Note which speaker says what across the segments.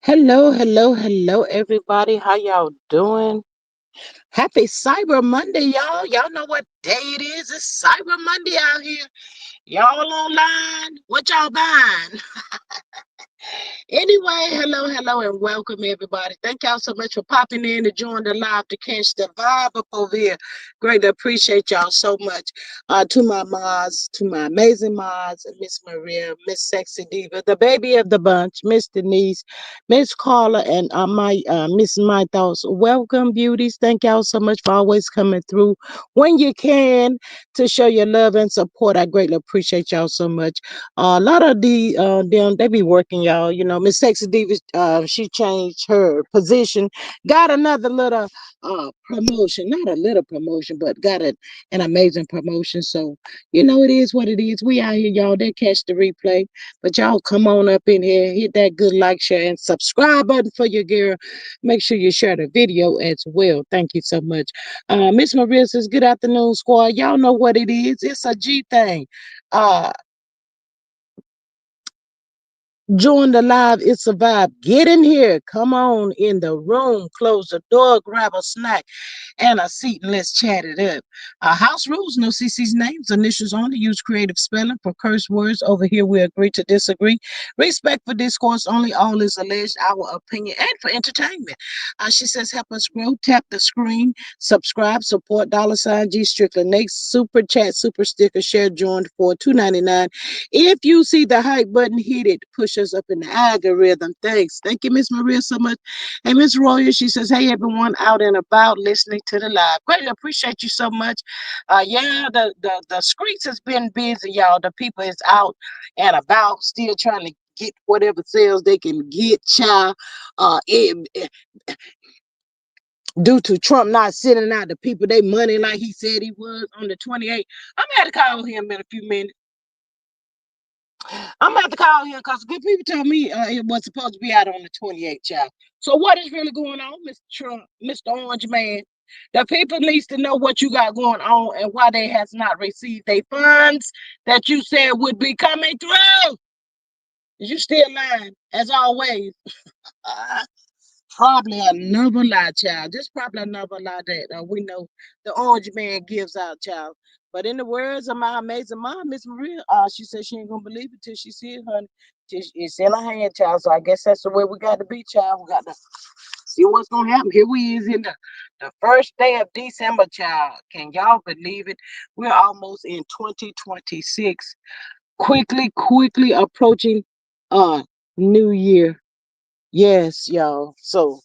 Speaker 1: Hello, hello, hello, everybody. How y'all doing? Happy Cyber Monday, y'all. Y'all know what day it is. It's Cyber Monday out here. Y'all online. What y'all buying? Anyway, hello, hello, and welcome everybody. Thank y'all so much for popping in to join the live to catch the vibe up over here. Greatly appreciate y'all so much. To my mods, to my amazing mods, Miss Maria, Miss Sexy Diva, the baby of the bunch, Miss Denise, Miss Carla, and my Miss My Thoughts. Welcome, beauties. Thank y'all so much for always coming through when you can to show your love and support. I greatly appreciate y'all so much. A lot of the them they be working, y'all. You know, Miss Sexy Diva, she changed her position, got another little promotion, not a little promotion, but got an amazing promotion. So it is what it is. We out here, y'all. They catch the replay, but y'all come on up in here, hit that good like, share, and subscribe button for your girl. Make sure you share the video as well. Thank you so much. Miss Maria says, "Good afternoon, squad." Y'all know what it is. It's a G thing. Uh, Join the live. It's a vibe. Get in here. Come on in the room. Close the door. Grab a snack and a seat, and let's chat it up. House rules, no CC's names, initials only. Use creative spelling for curse words. Over here, we agree to disagree. Respect for discourse only. All is alleged, our opinion, and for entertainment. She says, help us grow. Tap the screen. Subscribe, support, $ G Strickland. Next, super chat, super sticker, share, join for $2.99. If you see the hype button, hit it. Push us up in the algorithm. Thanks. Thank you, Miss Maria, so much. And Miss Roya, she says, hey, everyone out and about listening to the live. Greatly appreciate you so much. Yeah, the streets has been busy, y'all. The people is out and about, still trying to get whatever sales they can get, child. Due to Trump not sending out the people they money like he said he was on the 28th. I'm gonna have to call him in a few minutes. I'm gonna have to call him because good people told me it was supposed to be out on the 28th, child. So what is really going on, Mr. Trump, Mr. Orange Man? The people needs to know what you got going on and why they has not received their funds that you said would be coming through. You still lying, as always. Uh, Probably another lie, child. Just probably another lie that we know the Orange Man gives out, child. But in the words of my amazing mom, Miss Maria, she said she ain't gonna believe it till she see it, honey. It's in her hand, child. So I guess that's the way we got to be, child. We got to see what's gonna happen. Here we is in the first day of December, child. Can y'all believe it? We're almost in 2026. Quickly approaching uh New Year. Yes, y'all. So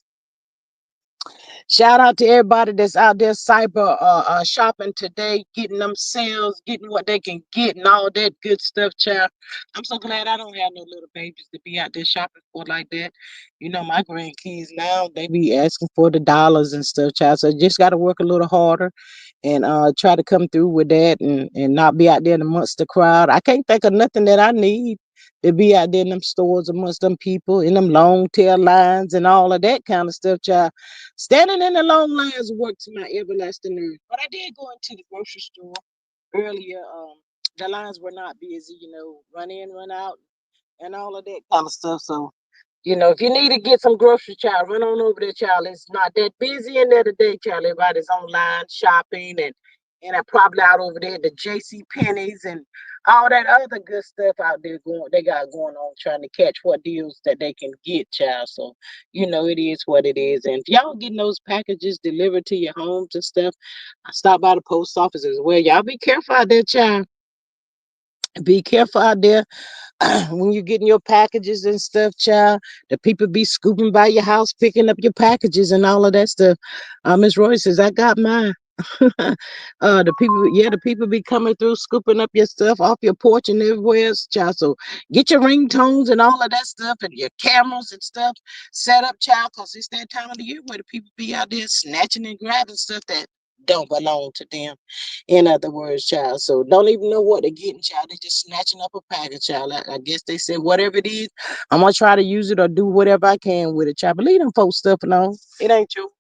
Speaker 1: shout out to everybody that's out there cyber shopping today, getting them sales, getting what they can get, and all that good stuff, child. I'm so glad I don't have no little babies to be out there shopping for like that. You know, my grandkids now they be asking for the dollars and stuff, child. So just got to work a little harder and try to come through with that and not be out there amongst the crowd. I can't think of nothing that I need to be out there in them stores amongst them people in them long tail lines and all of that kind of stuff, child. Standing in the long lines worked to my everlasting nerve. But I did go into the grocery store earlier. The lines were not busy, run in, run out, and all of that kind of stuff. So, if you need to get some groceries, child, run on over there, child. It's not that busy in there today, child. Everybody's online shopping and I probably out over there at the JC Penney's and all that other good stuff out there they got going on trying to catch what deals that they can get, child. So, it is what it is. And if y'all getting those packages delivered to your homes and stuff, I stop by the post office as well. Y'all be careful out there, child. Be careful out there when you're getting your packages and stuff, child. The people be scooping by your house, picking up your packages and all of that stuff. Miss Roy says, I got mine. The people be coming through, scooping up your stuff off your porch and everywhere else, child. So get your ringtones and all of that stuff and your cameras and stuff set up, child, because it's that time of the year where the people be out there snatching and grabbing stuff that don't belong to them. In other words, child. So don't even know what they're getting, child. They're just snatching up a package, child. I guess they said whatever it is, I'm gonna try to use it or do whatever I can with it, child. But leave them folks stuff alone. It ain't you.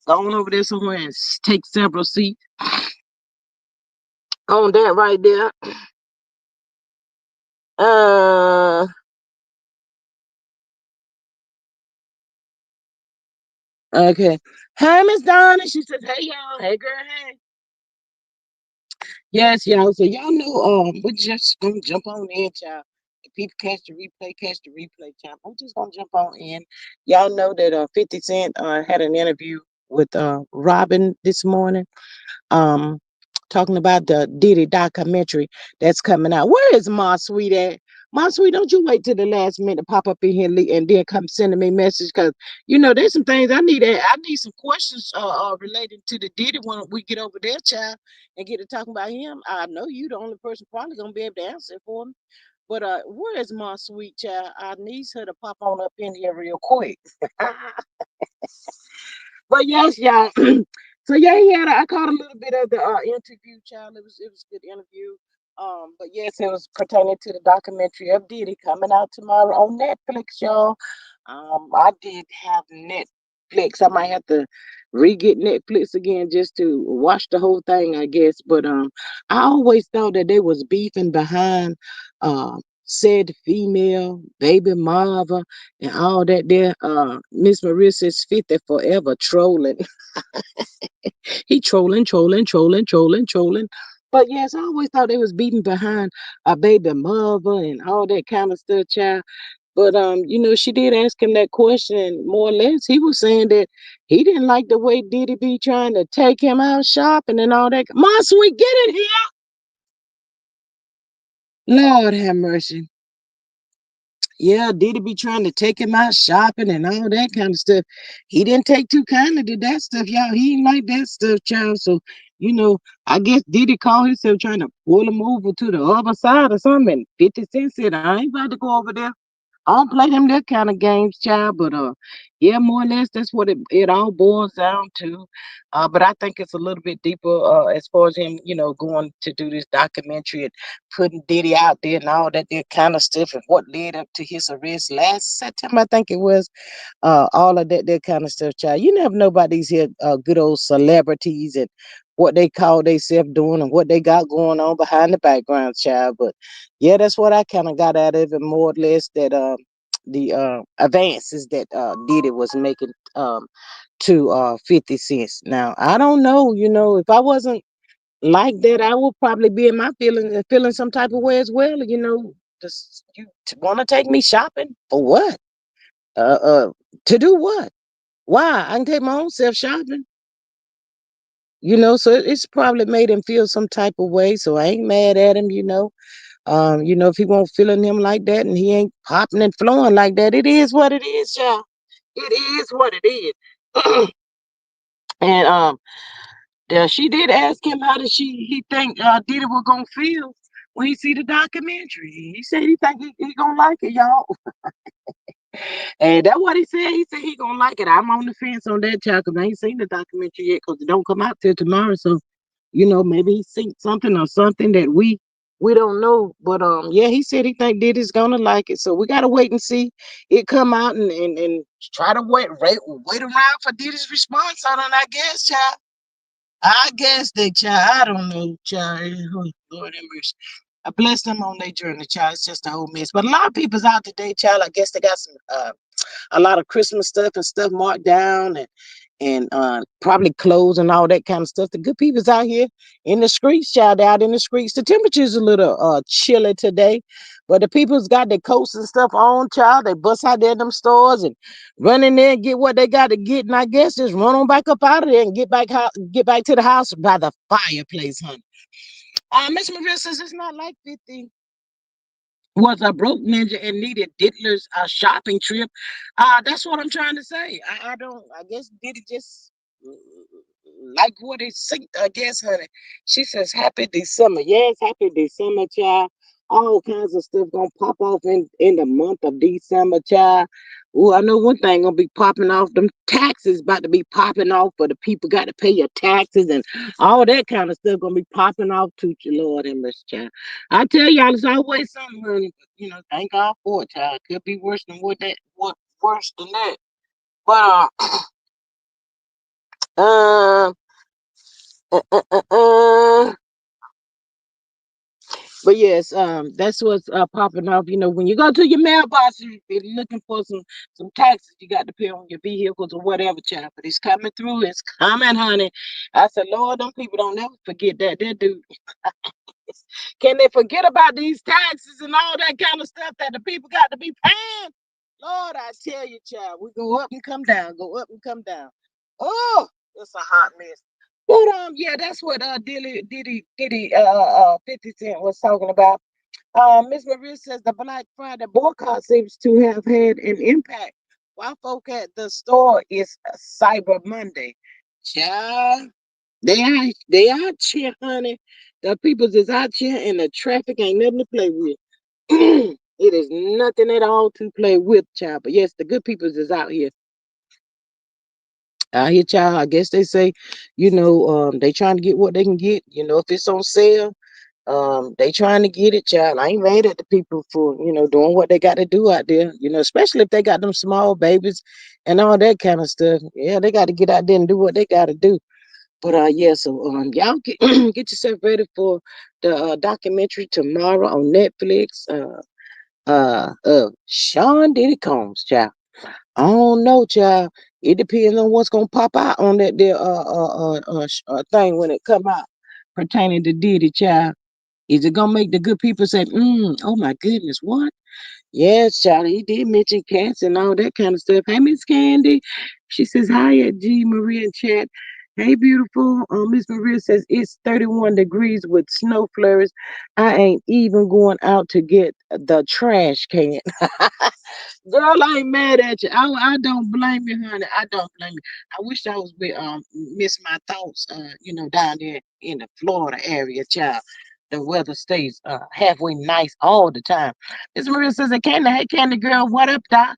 Speaker 1: Go on over there somewhere and take several seats on that right there. Uh, Okay. Hey, Miss Donna. She says, hey, y'all. Hey, girl. Hey. Yes, y'all. So y'all know, we're just gonna jump on in, child. If people catch the replay, child. I'm just gonna jump on in. Y'all know that 50 Cent had an interview with Robin this morning. Um, talking about the Diddy documentary that's coming out. Where is Ma Sweet at? Ma Sweet, don't you wait till the last minute to pop up in here and then come sending me message because there's some things I need. I need some questions related to the Diddy when we get over there, child, and get to talking about him. I know you the only person probably gonna be able to answer it for me. But where is Ma Sweet, child? I need her to pop on up in here real quick. But yes, y'all. So yeah, I caught a little bit of the interview, child. It was a good interview. But yes, it was pertaining to the documentary of Diddy coming out tomorrow on Netflix, y'all. I did have Netflix. I might have to re-get Netflix again just to watch the whole thing, I guess. But I always thought that they was beefing behind said female, baby Marva, and all that there. Miss Marissa's 50 forever trolling. He trolling. But yes, I always thought they was beating behind a baby mother and all that kind of stuff, child. But she did ask him that question, and more or less he was saying that he didn't like the way Diddy be trying to take him out shopping and all that. Mom, sweet, get it here. Lord have mercy. Yeah, Diddy be trying to take him out shopping and all that kind of stuff. He didn't take too kindly to that stuff, y'all. He ain't like that stuff, child. So, I guess Diddy called himself trying to pull him over to the other side or something. And 50 Cent said, I ain't about to go over there. I don't play them that kind of games, child. But yeah, more or less that's what it all boils down to. But I think it's a little bit deeper as far as him, going to do this documentary and putting Diddy out there and all that kind of stuff and what led up to his arrest last September, I think it was. All of that kind of stuff, child. You never know about these here good old celebrities and what they call themselves doing and what they got going on behind the background, child. But yeah, that's what I kind of got out of it, more or less that the advances that Diddy was making to 50 cents. Now I don't know, if I wasn't like that, I would probably be in my feelings and feeling some type of way as well. Just you want to take me shopping for what? Uh, uh, to do what? Why? I can take my own self shopping. So it's probably made him feel some type of way. So I ain't mad at him. If he won't feeling him like that and he ain't popping and flowing like that, it is what it is, y'all. It is what it is. And she did ask him how did he think Diddy was gonna feel when he see the documentary. He said he think he gonna like it, y'all. And that's what he said. He said he gonna like it. I'm on the fence on that, child, because I ain't seen the documentary yet because it don't come out till tomorrow. So, maybe he seen something or something that we don't know. But yeah, he said he think Diddy's gonna like it. So we gotta wait and see it come out and try to wait around for Diddy's response on it, I guess, child. I guess they, child. I don't know, child. Oh, Lord have mercy. I bless them on their journey, child. It's just a whole mess. But a lot of people's out today, child. I guess they got some a lot of Christmas stuff and stuff marked down and probably clothes and all that kind of stuff. The good people's out here in the streets, child, out in the streets. The temperature's a little chilly today, but the people's got their coats and stuff on, child. They bust out there in them stores and run in there and get what they got to get, and I guess just run on back up out of there and get back to the house by the fireplace, honey. Miss Marissa says it's not like 50 was a broke ninja and needed Diddler's shopping trip. That's what I'm trying to say. I don't. I guess did it just like what it seemed. I guess, honey. She says, "Happy December." Yes, happy December, child. All kinds of stuff gonna pop off in the month of December, child. Oh, I know one thing gonna be popping off. Them taxes about to be popping off, for the people got to pay your taxes and all that kind of stuff gonna be popping off to you, Lord and Miss Child. I tell y'all, there's always something, honey. But, thank God for it, child. Could be worse than what worse than that. But uh, uh, uh, uh, uh But yes, that's what's popping off. You know, when you go to your mailbox, you're looking for some taxes you got to pay on your vehicles or whatever, child. But it's coming through. It's coming, honey. I said, Lord, them people don't never forget that. They do. Can they forget about these taxes and all that kind of stuff that the people got to be paying? Lord, I tell you, child, we go up and come down, go up and come down. Oh, it's a hot mess. But yeah, that's what Diddy 50 Cent was talking about. Miss Maria says the Black Friday boycott seems to have had an impact. While folk at the store is Cyber Monday. Child, they out here, honey. The peoples is out here and the traffic ain't nothing to play with. It is nothing at all to play with, child. But yes, the good peoples is out here. Out here, child. I guess they say, they trying to get what they can get. If it's on sale, they trying to get it, child. I ain't mad at the people for, doing what they got to do out there. Especially if they got them small babies and all that kind of stuff. Yeah, they got to get out there and do what they got to do. But yeah, so y'all get get yourself ready for the documentary tomorrow on Netflix. Sean Diddy Combs, child. I don't know, child. It depends on what's gonna pop out on that there thing when it come out pertaining to Diddy, child. Is it gonna make the good people say, oh my goodness, what? Yes, Charlie, he did mention cancer and all that kind of stuff. Hey, Miss Candy. She says, hi at G Maria in chat. Hey, beautiful. Miss Maria says, it's 31 degrees with snow flurries. I ain't even going out to get the trash can. Girl, I ain't mad at you. I don't blame you, honey. I don't blame you. I wish I was with Miss My Thoughts, down there in the Florida area, child. The weather stays halfway nice all the time. Miss Maria says, hey, Candy Girl, what up, Doc?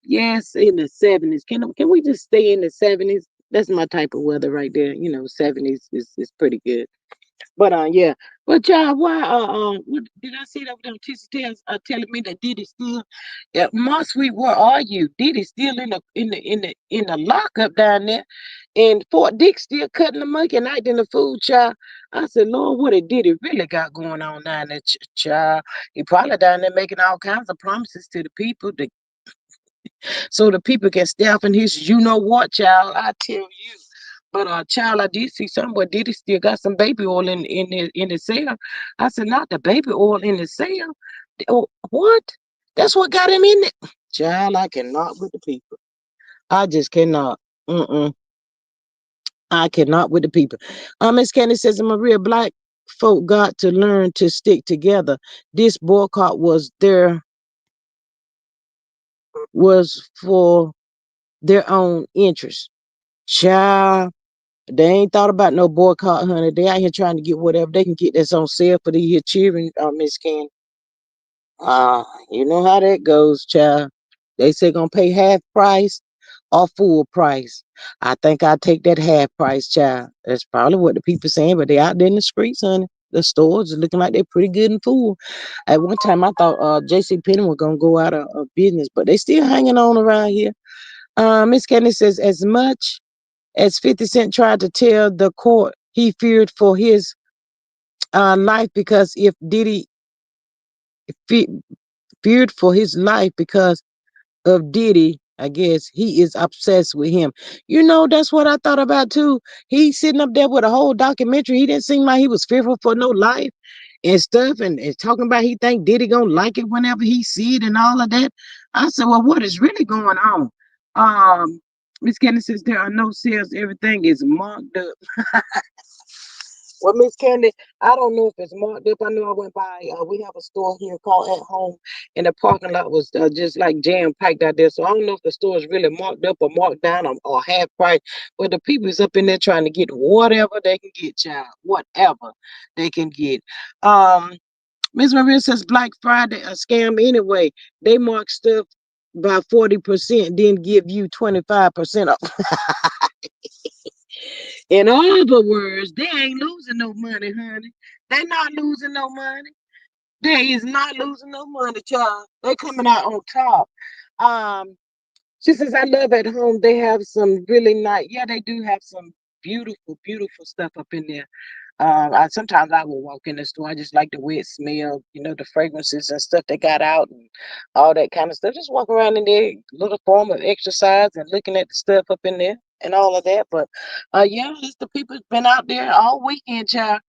Speaker 1: Yes, in the 70s. Can we just stay in the 70s? That's my type of weather right there. 70s is pretty good. But yeah. But y'all, why what did I see that them teacher tells telling me that Diddy still my sweet, where are you? Diddy still in the lockup down there. And Fort Dick still cutting the monkey night in the food, child. I said, Lord, what did Diddy really got going on down there, child? He probably down there making all kinds of promises to the people so the people can stay off in his you know what, child. I tell you. But child, I did see somewhere Diddy still got some baby oil in the cell. I said, not the baby oil in the cell. Oh, what? That's what got him in it. Child, I cannot with the people. I just cannot. Mm-mm. I cannot with the people. Miss Candy says, Maria, black folk got to learn to stick together. This boycott was for their own interest. Child, they ain't thought about no boycott, honey. They out here trying to get whatever they can get that's on sale for the here cheering, Miss Candy. You know how that goes, child. They say gonna pay half price or full price. I think I'll take that half price, child. That's probably what the people saying, but they out there in the streets, honey. The stores are looking like they're pretty good and full. At one time, I thought J.C. Penney was gonna go out of business, but they still hanging on around here. Miss Candy says, as much as 50 Cent tried to tell the court he feared for his life because if Diddy fe- feared for his life because of Diddy, I guess he is obsessed with him. That's what I thought about too. He's sitting up there with a whole documentary. He didn't seem like he was fearful for no life and stuff, and talking about he think Diddy gonna like it whenever he see it and all of that. I said, well, what is really going on? Miss Candy says there are no sales. Everything is marked up. Well, Miss Candy, I don't know if it's marked up. I know I went by. We have a store here called At Home, and the parking lot was just like jam packed out there. So I don't know if the store is really marked up or marked down or half price. But the people is up in there trying to get whatever they can get, child. Whatever they can get. Um, Miss Maria says Black Friday a scam anyway. They mark stuff by 40%, then give you 25% off. In other words, they ain't losing no money, honey. They not losing no money. They is not losing no money, child. They coming out on top. Um, she says, I love at home. They have some really nice, yeah, they do have some beautiful, beautiful stuff up in there. Sometimes I will walk in the store. I just like the wet smell, the fragrances and stuff they got out and all that kind of stuff. Just walk around in there, little form of exercise and looking at the stuff up in there and all of that. But yeah, it's the people been out there all weekend, child.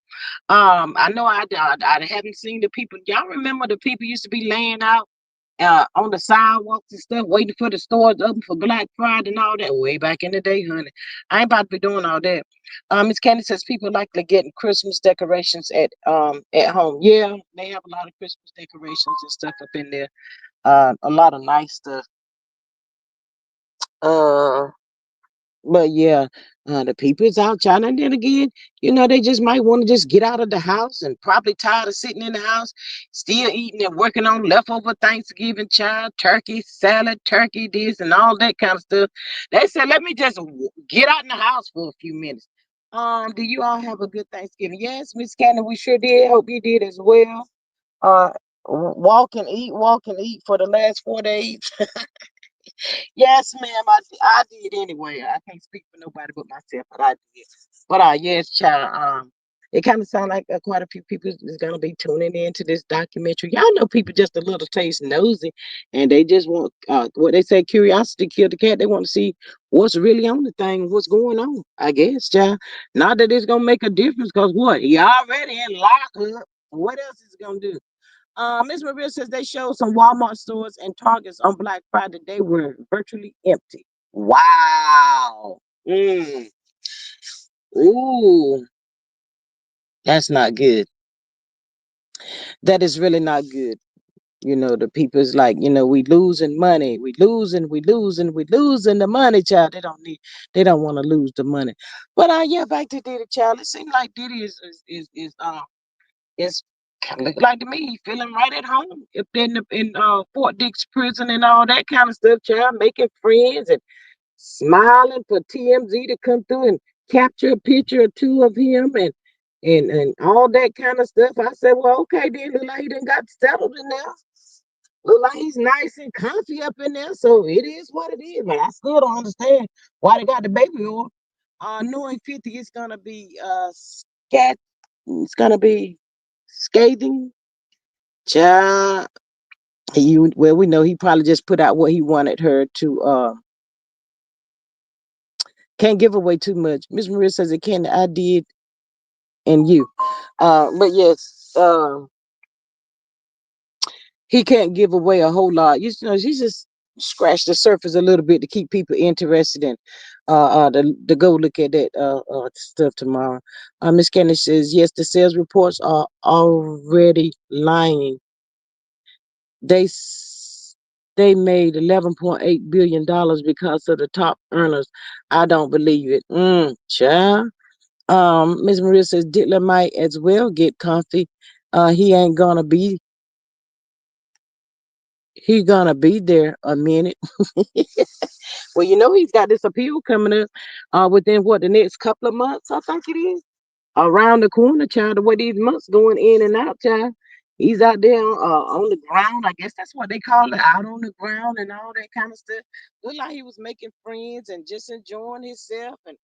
Speaker 1: I know I haven't seen the people. Y'all remember the people used to be laying out on the sidewalks and stuff, waiting for the stores open for Black Friday and all that way back in the day, honey. I ain't about to be doing all that. Miss Candy says people like to get Christmas decorations at home. Yeah, they have a lot of Christmas decorations and stuff up in there. A lot of nice stuff. Uh But yeah, the people is out China. And then again, they just might want to just get out of the house and probably tired of sitting in the house, still eating and working on leftover Thanksgiving child, turkey, salad, turkey, this and all that kind of stuff. They said, let me just get out in the house for a few minutes. Do you all have a good Thanksgiving? Yes, Miss Cannon, we sure did. Hope you did as well. Uh, walk and eat for the last 4 days. Yes, ma'am, I did anyway. I can't speak for nobody but myself, but I did. But yes, child. It kind of sounds like quite a few people is gonna be tuning into this documentary. Y'all know people just a little taste nosy, and they just want what they say curiosity killed the cat. They want to see what's really on the thing, what's going on. I guess, child. Not that it's gonna make a difference, cause what you already in lockup. What else is it gonna do? Miss Maria says they showed some Walmart stores and Targets on Black Friday. They were virtually empty. Wow. Mm. Ooh, that's not good. That is really not good. The people's like, we losing money. We losing the money, child. They don't want to lose the money. But yeah, back to Diddy, child. It seems like Diddy is kind of look like to me, he feeling right at home up in Fort Dix prison and all that kind of stuff, child, making friends and smiling for TMZ to come through and capture a picture or two of him and all that kind of stuff. I said, well, okay, then look like he done got settled in there. Look like he's nice and comfy up in there, so it is what it is. But I still don't understand why they got the baby on. Knowing 50 is gonna be scat, it's gonna be scathing. Child, well, we know he probably just put out what he wanted her to. Can't give away too much. Miss Maria says it can. I did, and you. But yes, he can't give away a whole lot. She just scratched the surface a little bit to keep people interested in to go look at that stuff tomorrow. Miss Candace says yes, the sales reports are already lying. They they made $11.8 billion because of the top earners. I don't believe it. Child. Miss Maria says Dittler might as well get comfy. He ain't gonna be he gonna be there a minute. Well, he's got this appeal coming up within the next couple of months, I think it is. Around the corner, child, the way these months going in and out, child. He's out there on the ground. I guess that's what they call it, out on the ground and all that kind of stuff. Looked like he was making friends and just enjoying himself. And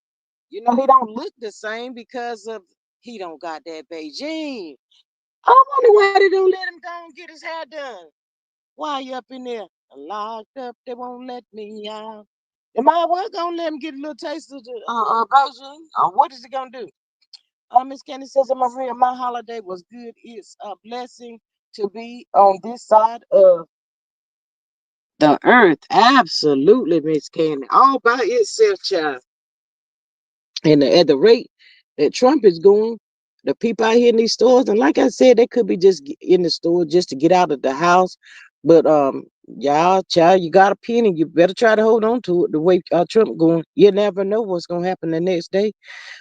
Speaker 1: he don't look the same because of he don't got that Beijing. I wonder why they don't let him go and get his hair done. Why you up in there? Locked up, they won't let me out. Am I what gonna let him get a little taste of the Beijing? What is he gonna do? Miss Candy says, "I'm afraid my holiday was good. It's a blessing to be on this side of the earth." Absolutely, Miss Candy. All by itself, child. And at the rate that Trump is going, the people out here in these stores, and like I said, they could be just in the store just to get out of the house. But y'all, child, you got a penny. You better try to hold on to it. The way Trump going, you never know what's gonna happen the next day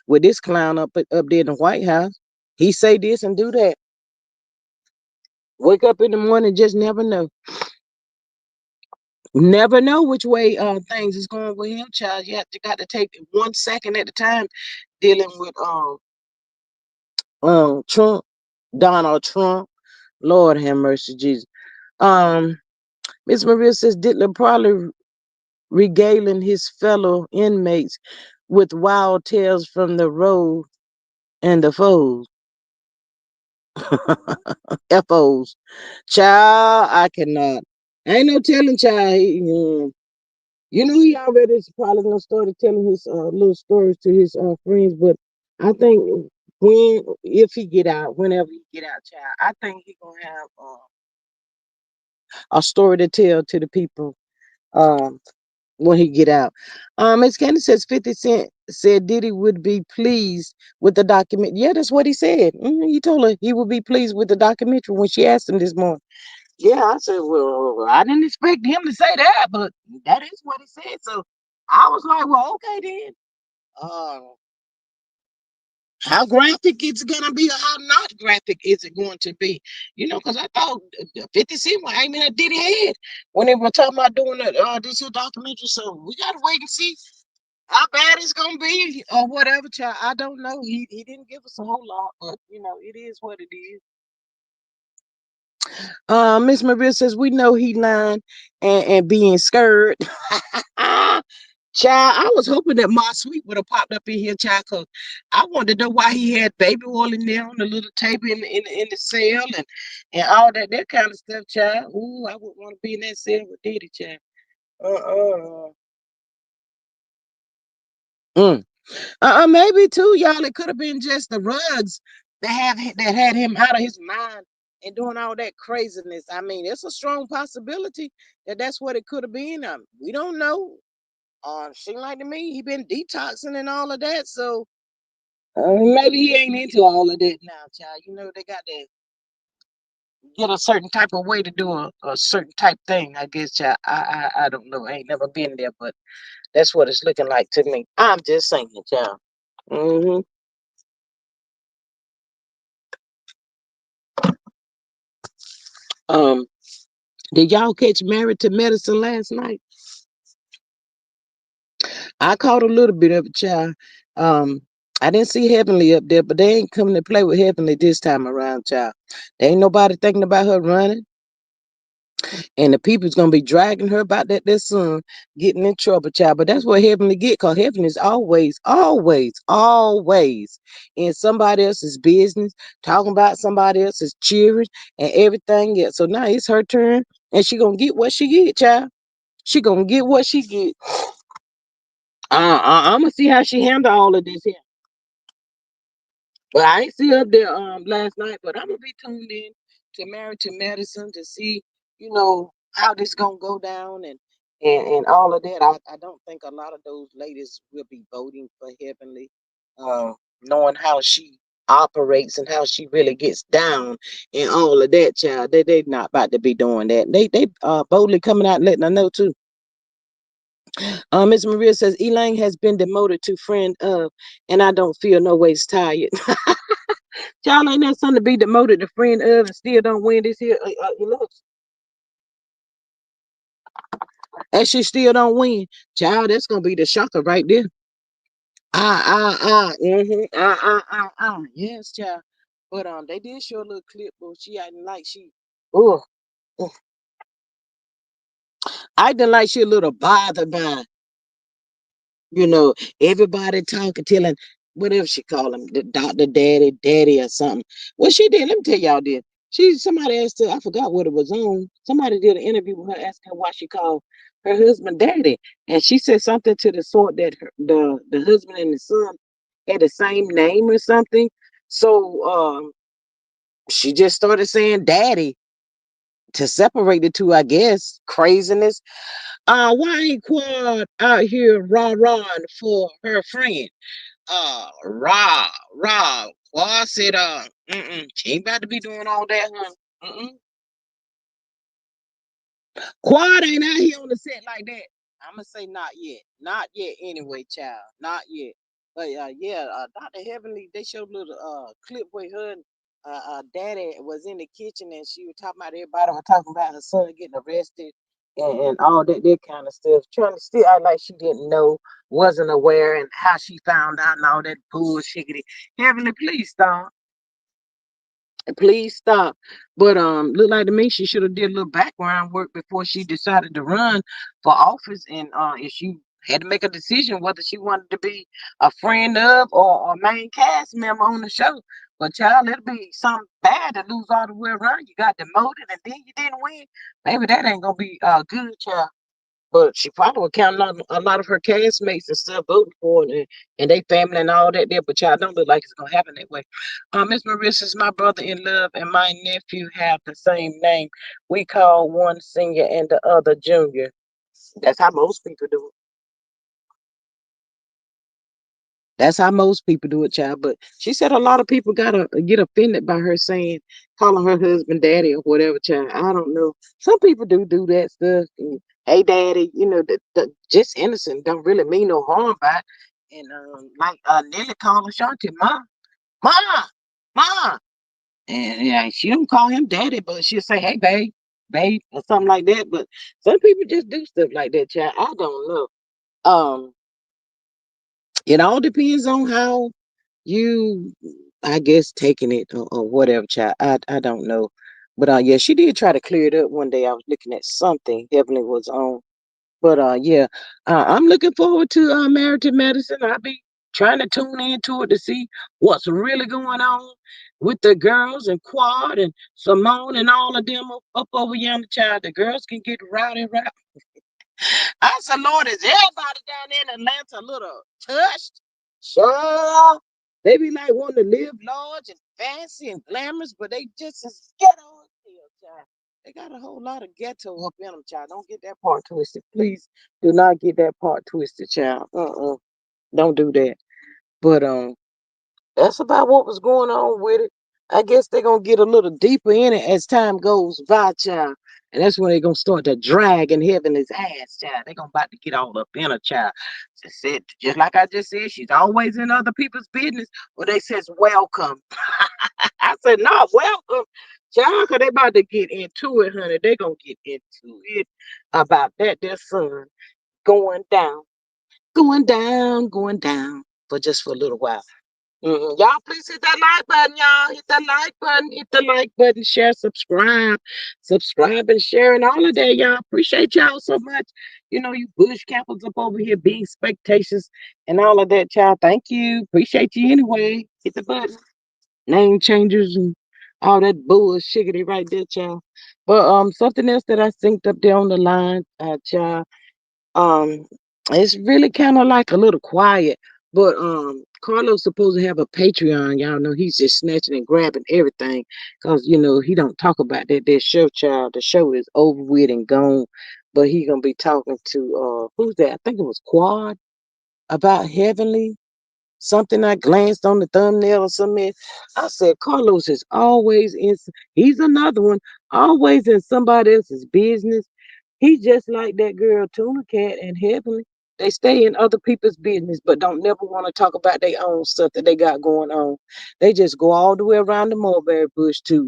Speaker 1: with this clown up there in the White House. He say this and do that. Wake up in the morning, just never know. Never know which way things is going with him, child. You got to take it 1 second at a time dealing with Trump, Donald Trump. Lord have mercy, Jesus. Um, Miss Maria says Dittler probably regaling his fellow inmates with wild tales from the road and the foes. FOs. Child, I cannot. Ain't no telling child. You know he already is probably gonna start telling his little stories to his friends, but I think when if he get out, whenever he get out, child, I think he gonna have a story to tell to the people um when he get out. Miss Candy says 50 Cent said Diddy would be pleased with the document. Yeah, that's what he said. He told her he would be pleased with the documentary when she asked him this morning. Yeah, I said, well, I didn't expect him to say that, but that is what he said. So I was like, well, okay then. Uh, how graphic it's gonna be, or how not graphic is it going to be? Because I thought 50 Cent was aiming at Diddy head when they were talking about doing this here documentary. So we gotta wait and see how bad it's gonna be or whatever. Child, I don't know. He didn't give us a whole lot, but it is what it is. Miss Maria says we know he lying and being scared. Child, I was hoping that my sweet would have popped up in here, child, because I wanted to know why he had baby oil in there on the little table in the cell and all that kind of stuff, child. Ooh, I would want to be in that cell with Diddy, child. Uh-uh. Mm. Maybe too, y'all. It could have been just the rugs that had him out of his mind and doing all that craziness. I mean, it's a strong possibility that that's what it could have been. We don't know. Seem like to me he been detoxing and all of that, so maybe he ain't into all of that now, child. They got to get a certain type of way to do a certain type thing. I guess, child. I don't know. I ain't never been there, but that's what it's looking like to me. I'm just saying, child. hmm Um, did y'all catch Married to Medicine last night? I caught a little bit of it, child. Um, I didn't see Heavenly up there, but they ain't coming to play with Heavenly this time around, child. There ain't nobody thinking about her running, and the people's gonna be dragging her about that son getting in trouble, child. But that's what Heavenly get, cause Heaven is always, always, always in somebody else's business, talking about somebody else's children and everything else. So now it's her turn, and she gonna get what she get, child. She gonna get what she get. I'm gonna see how she handle all of this here. But I ain't see her up there last night. But I'm gonna be tuned in to Married to Medicine to see, how this gonna go down and all of that. I don't think a lot of those ladies will be voting for Heavenly, knowing how she operates and how she really gets down and all of that, child. They not about to be doing that. They boldly coming out and letting her know too. Miss Maria says Elaine has been demoted to friend of, and I don't feel no ways tired. Y'all ain't that something to be demoted to friend of and still don't win this here looks, and she still don't win. Child, that's gonna be the shocker right there. Yes, child. But they did show a little clip, but she acting like she, oh, acting like she a little bothered by You know, everybody talking, telling whatever she call him, the doctor, daddy, or something. What she did, let me tell y'all this. Somebody asked her, I forgot what it was on. Somebody did an interview with her asking her why she called her husband daddy, and she said something to the sort that the husband and the son had the same name or something. So she just started saying daddy to separate the two. I guess craziness. Why ain't Quad out here rah for her friend? Rah, rah. Quad said, she ain't about to be doing all that, huh? Quad ain't out here on the set like that. I'ma say not yet. Not yet anyway, child. Not yet. But yeah, Dr. Heavenly, they showed a little clip where her and daddy was in the kitchen and she was talking about everybody was talking about her son getting arrested and all that kind of stuff. Trying to still act like she didn't know, wasn't aware, and how she found out and all that bullshit. Heavenly, please stop. Please stop. But look like to me she should have did a little background work before she decided to run for office. And if she Had to make a decision whether she wanted to be a friend of or a main cast member on the show. But child, it'll be something bad to lose all the way around. You got demoted and then you didn't win. Maybe that ain't gonna be good, child. But she probably was counting on a lot of her castmates and stuff voting for it and they family and all that there. But child, don't look like it's gonna happen that way. Miss Marissa's my brother in love and my nephew have the same name. We call one senior and the other junior. That's how most people do it. That's how most people do it, child. But she said a lot of people gotta get offended by her saying, calling her husband daddy or whatever, child. I don't know. Some people do that stuff. And, hey, daddy, just innocent don't really mean no harm by it. And like Nelly called Ashanti, ma, ma, and yeah, she don't call him daddy, but she'll say, hey, babe, or something like that. But some people just do stuff like that, child. I don't know. Um, it all depends on how you, I guess, taking it or whatever, child. I don't know. But yeah, she did try to clear it up one day. I was looking at something Heavenly was on. But yeah, I'm looking forward to Married to Medicine. I'll be trying to tune into it to see what's really going on with the girls and Quad and Simone and all of them up over yonder, child. The girls can get rowdy, rowdy. I said, Lord, is everybody down there in Atlanta a little touched? Sure. They be like wanting to live large and fancy and glamorous, but they just as ghetto as hell, child. They got a whole lot of ghetto up in them, child. Don't get that part twisted. Please do not get that part twisted, child. Don't do that. But that's about what was going on with it. I guess they're gonna get a little deeper in it as time goes by, child. And that's when they're gonna start to drag in Heavenly's ass, child. They're gonna about to get all up in her, child. Just said, just like I just said, she's always in other people's business. Well, they says welcome. I said, no, welcome, child, cause they about to get into it, honey. They gonna get into it about that their son going down, going down for just for a little while. Y'all, please hit that like button, y'all. Hit that like button, hit the like button, share, subscribe and share and all of that, y'all. Appreciate y'all so much. You bush cappers up over here being spectacious and all of that, y'all. Thank you. Appreciate you anyway. Hit the button. Name changers and all that bullshiggity right there, y'all. But something else that I synced up there on the line, y'all. Um, it's really kind of like a little quiet, but Carlos supposed to have a Patreon. Y'all know he's just snatching and grabbing everything because he don't talk about that show, child. The show is over with and gone, but he gonna be talking to who's that? I think it was Quad about Heavenly. Something I glanced on the thumbnail or something. I said Carlos is always in. He's another one, always in somebody else's business. He just like that girl Tuna Cat and Heavenly. They stay in other people's business, but don't never want to talk about their own stuff that they got going on. They just go all the way around the mulberry bush to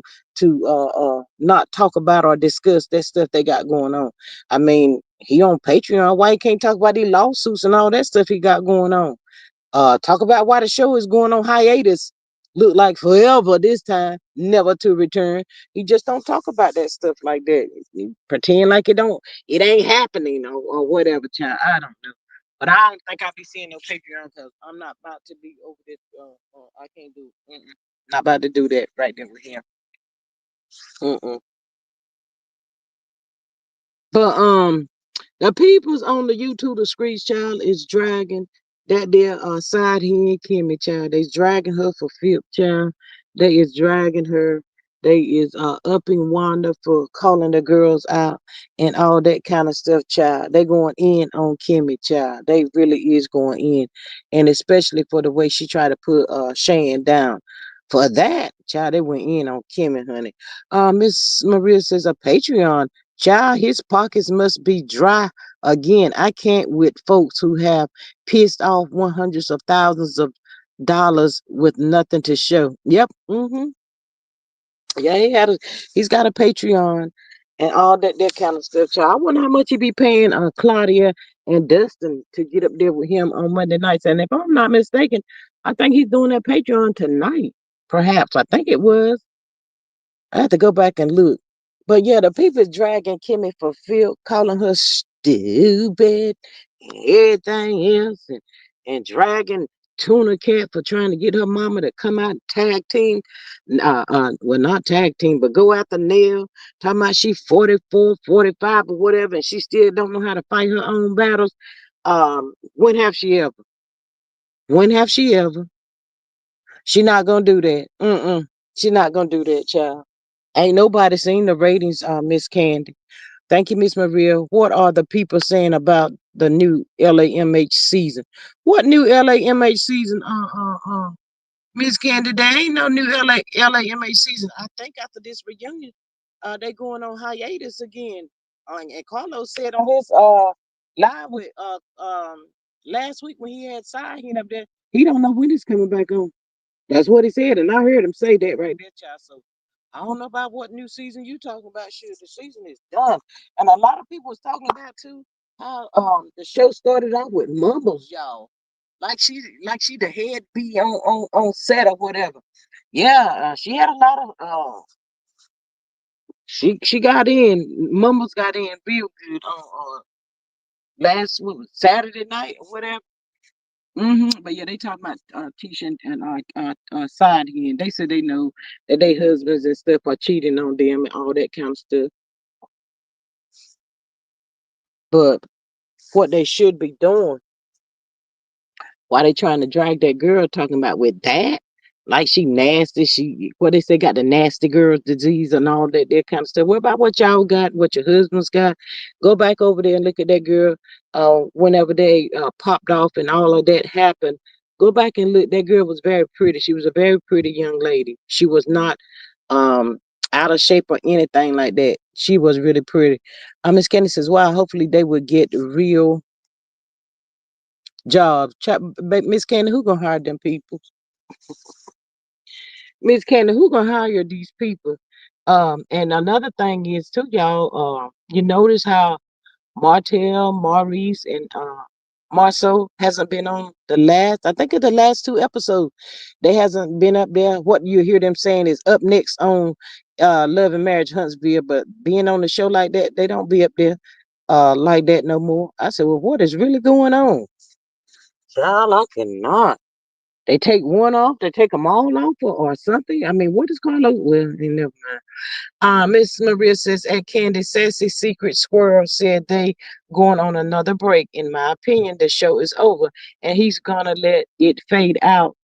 Speaker 1: not talk about or discuss that stuff they got going on. I mean, he on Patreon. Why he can't talk about these lawsuits and all that stuff he got going on? Talk about why the show is going on hiatus. Look like forever this time, never to return. You just don't talk about that stuff like that. You pretend like it ain't happening or whatever, child. I don't know. But I don't think I'll be seeing no Patreon because I'm not about to be over this. I can't do it. Not about to do that right there with him. Mm-mm. But the peoples on the YouTube, the Screech child is dragging that their side hand Kimmy child. They's dragging her for filth child. They is dragging her. They is upping Wanda for calling the girls out and all that kind of stuff, child. They going in on Kimmy, child. They really is going in, and especially for the way she tried to put Shan down. For that, child, they went in on Kimmy, honey. Miss Maria says a Patreon. Child, his pockets must be dry again. I can't with folks who have pissed off one hundreds of thousands of dollars with nothing to show. Yep. Yeah, he's got a Patreon and all that kind of stuff. Child, I wonder how much he be paying Claudia and Dustin to get up there with him on Monday nights. And if I'm not mistaken, I think he's doing that Patreon tonight. Perhaps. I think it was. I have to go back and look. But yeah, the people dragging Kimmy for Phil, calling her stupid. and everything else, and dragging Tuna Cat for trying to get her mama to come out and tag team. Well, not tag team, but go after Nell. Talking about she 44, 45, or whatever, and she still don't know how to fight her own battles. When have she ever? When have she ever? She not gonna do that. Mm-mm. She not gonna do that, child. Ain't nobody seen the ratings, Miss Candy. Thank you, Miss Maria. What are the people saying about the new LAMH season? What new LAMH season? Miss Candy, there ain't no new LAMH season. I think after this reunion, they going on hiatus again. And Carlos said on his live with last week when he had Side up there, he don't know when it's coming back on. That's what he said, and I heard him say that right there, child. So I don't know about what new season you talking about. Shit, the season is done, and a lot of people was talking about too how the show started off with mumbles, y'all. Like she the head be on set or whatever. Yeah, she had a lot of she got in. Mumbles got in real good on last what was it, Saturday night or whatever. But yeah, they talking about Tisha and Side here. They said they know that their husbands and stuff are cheating on them and all that kind of stuff. But what they should be doing, why they trying to drag that girl talking about with that? Like she nasty, she what they say got the nasty girl disease and all that kind of stuff. What about what y'all got, what your husbands got? Go back over there and look at that girl. Whenever they popped off and all of that happened, go back and look. That girl was very pretty. She was a very pretty young lady. She was not um out of shape or anything like that. She was really pretty. Miss Kenny says, "Wow, hopefully they would get real jobs." Miss Candy, who gonna hire them people? Miss Candy, who gonna hire these people? And another thing is too, y'all. You notice how Martell, Maurice, and Marceau hasn't been on the last. I think of the last two episodes. They hasn't been up there. What you hear them saying is up next on Love and Marriage Huntsville, but being on the show like that, they don't be up there like that no more. I said, well, what is really going on? Child, I cannot. They take one off, they take them all off or something. I mean, what is Carlos? Well, never mind. Miss Maria says, at Candy Sassy Secret Squirrel said they going on another break. In my opinion, the show is over and he's gonna let it fade out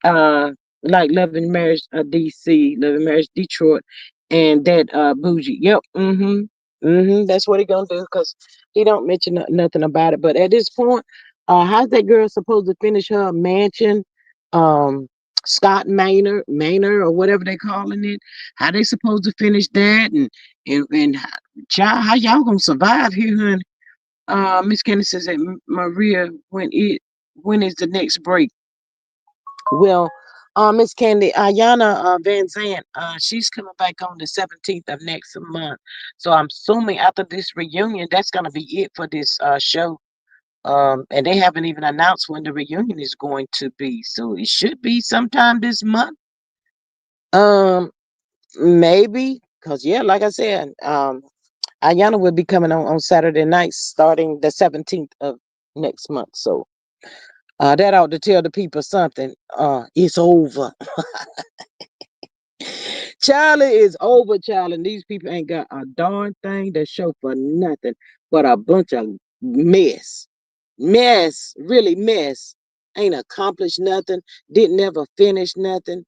Speaker 1: uh like Love and Marriage DC, Love and Marriage Detroit, and that Bougie. Yep. That's what he gonna do because he don't mention nothing about it. But at this point, how's that girl supposed to finish her mansion? Um, Scott Manor or whatever they calling it. How they supposed to finish that? And child, how y'all gonna survive here, honey? Miss Candy says that Maria, when is the next break? Well, Miss Candy, Ayana Van Zant, she's coming back on the 17th of next month. So I'm assuming after this reunion, that's gonna be it for this show. And they haven't even announced when the reunion is going to be. So it should be sometime this month. Um, Maybe, because yeah, like I said, Ayana will be coming on Saturday night starting the 17th of next month. So that ought to tell the people something. It's over. Charlie is over, Charlie. And these people ain't got a darn thing to show for nothing but a bunch of mess. Mess, really mess. Ain't accomplished nothing, didn't ever finish nothing,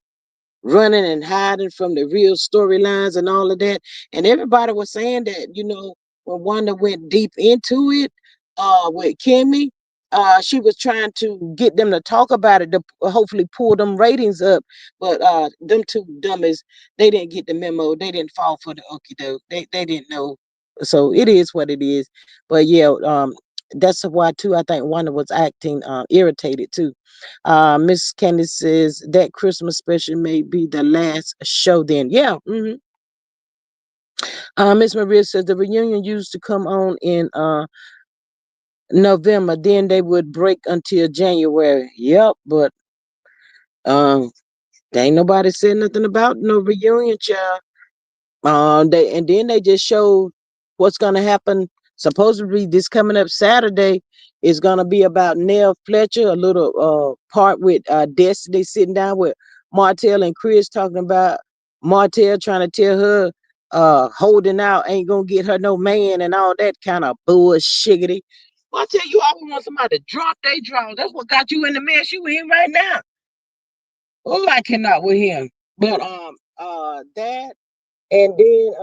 Speaker 1: running and hiding from the real storylines and all of that. And everybody was saying that, when Wanda went deep into it with Kimmy, she was trying to get them to talk about it to hopefully pull them ratings up. But them two dummies, they didn't get the memo. They didn't fall for the okie doke. They didn't know. So it is what it is. But yeah, that's why too. I think Wanda was acting irritated too. Miss Candice says that Christmas special may be the last show then. Yeah. Miss Maria says the reunion used to come on in November, then they would break until January. Yep, but um, there ain't nobody said nothing about no reunion, child. They and then they just showed what's gonna happen supposedly this coming up Saturday is gonna be about Nell Fletcher, a little part with Destiny sitting down with Martell and Chris talking about Martell trying to tell her holding out ain't gonna get her no man and all that kind of bullshiggity. Well, I tell you, I would want somebody to drop they draw. That's what got you in the mess you in right now. Oh, I cannot with him. But that and then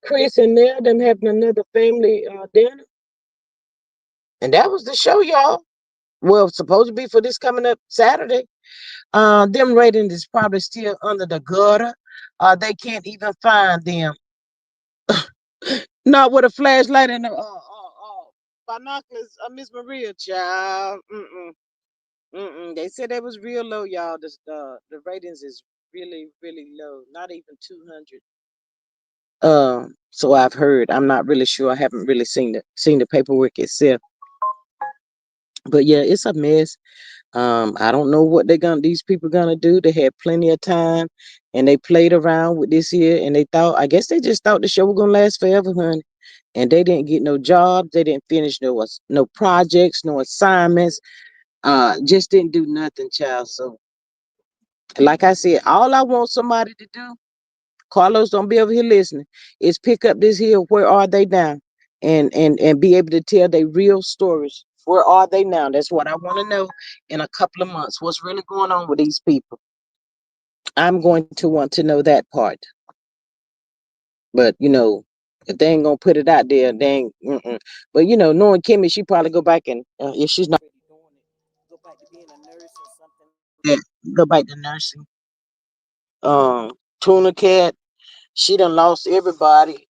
Speaker 1: Chris and Nell them having another family dinner. And that was the show, y'all. Well, supposed to be for this coming up Saturday. Them ratings is probably still under the gutter. They can't even find them. Not with a flashlight and the binoculars. Miss Maria, child. Mm-mm, mm-mm. They said they was real low, y'all. The ratings is really, really low. Not even 200. So I've heard. I'm not really sure. I haven't really seen the paperwork itself. But yeah, it's a mess. I don't know what these people gonna do. They had plenty of time and they played around with this here and they thought I guess they just thought the show was gonna last forever, honey. And they didn't get no jobs, they didn't finish no projects, no assignments, just didn't do nothing, child. So like I said, all I want somebody to do, Carlos, don't be over here listening, is pick up this here, where are they now? And be able to tell their real stories. Where are they now? That's what I want to know in a couple of months. What's really going on with these people? I'm going to want to know that part. But if they ain't gonna put it out there, they ain't. Mm-mm. But knowing Kimmy, she probably go back and if she's not already doing it, go back to being a nurse or something like that. Go back to nursing. Tuna Cat, she done lost everybody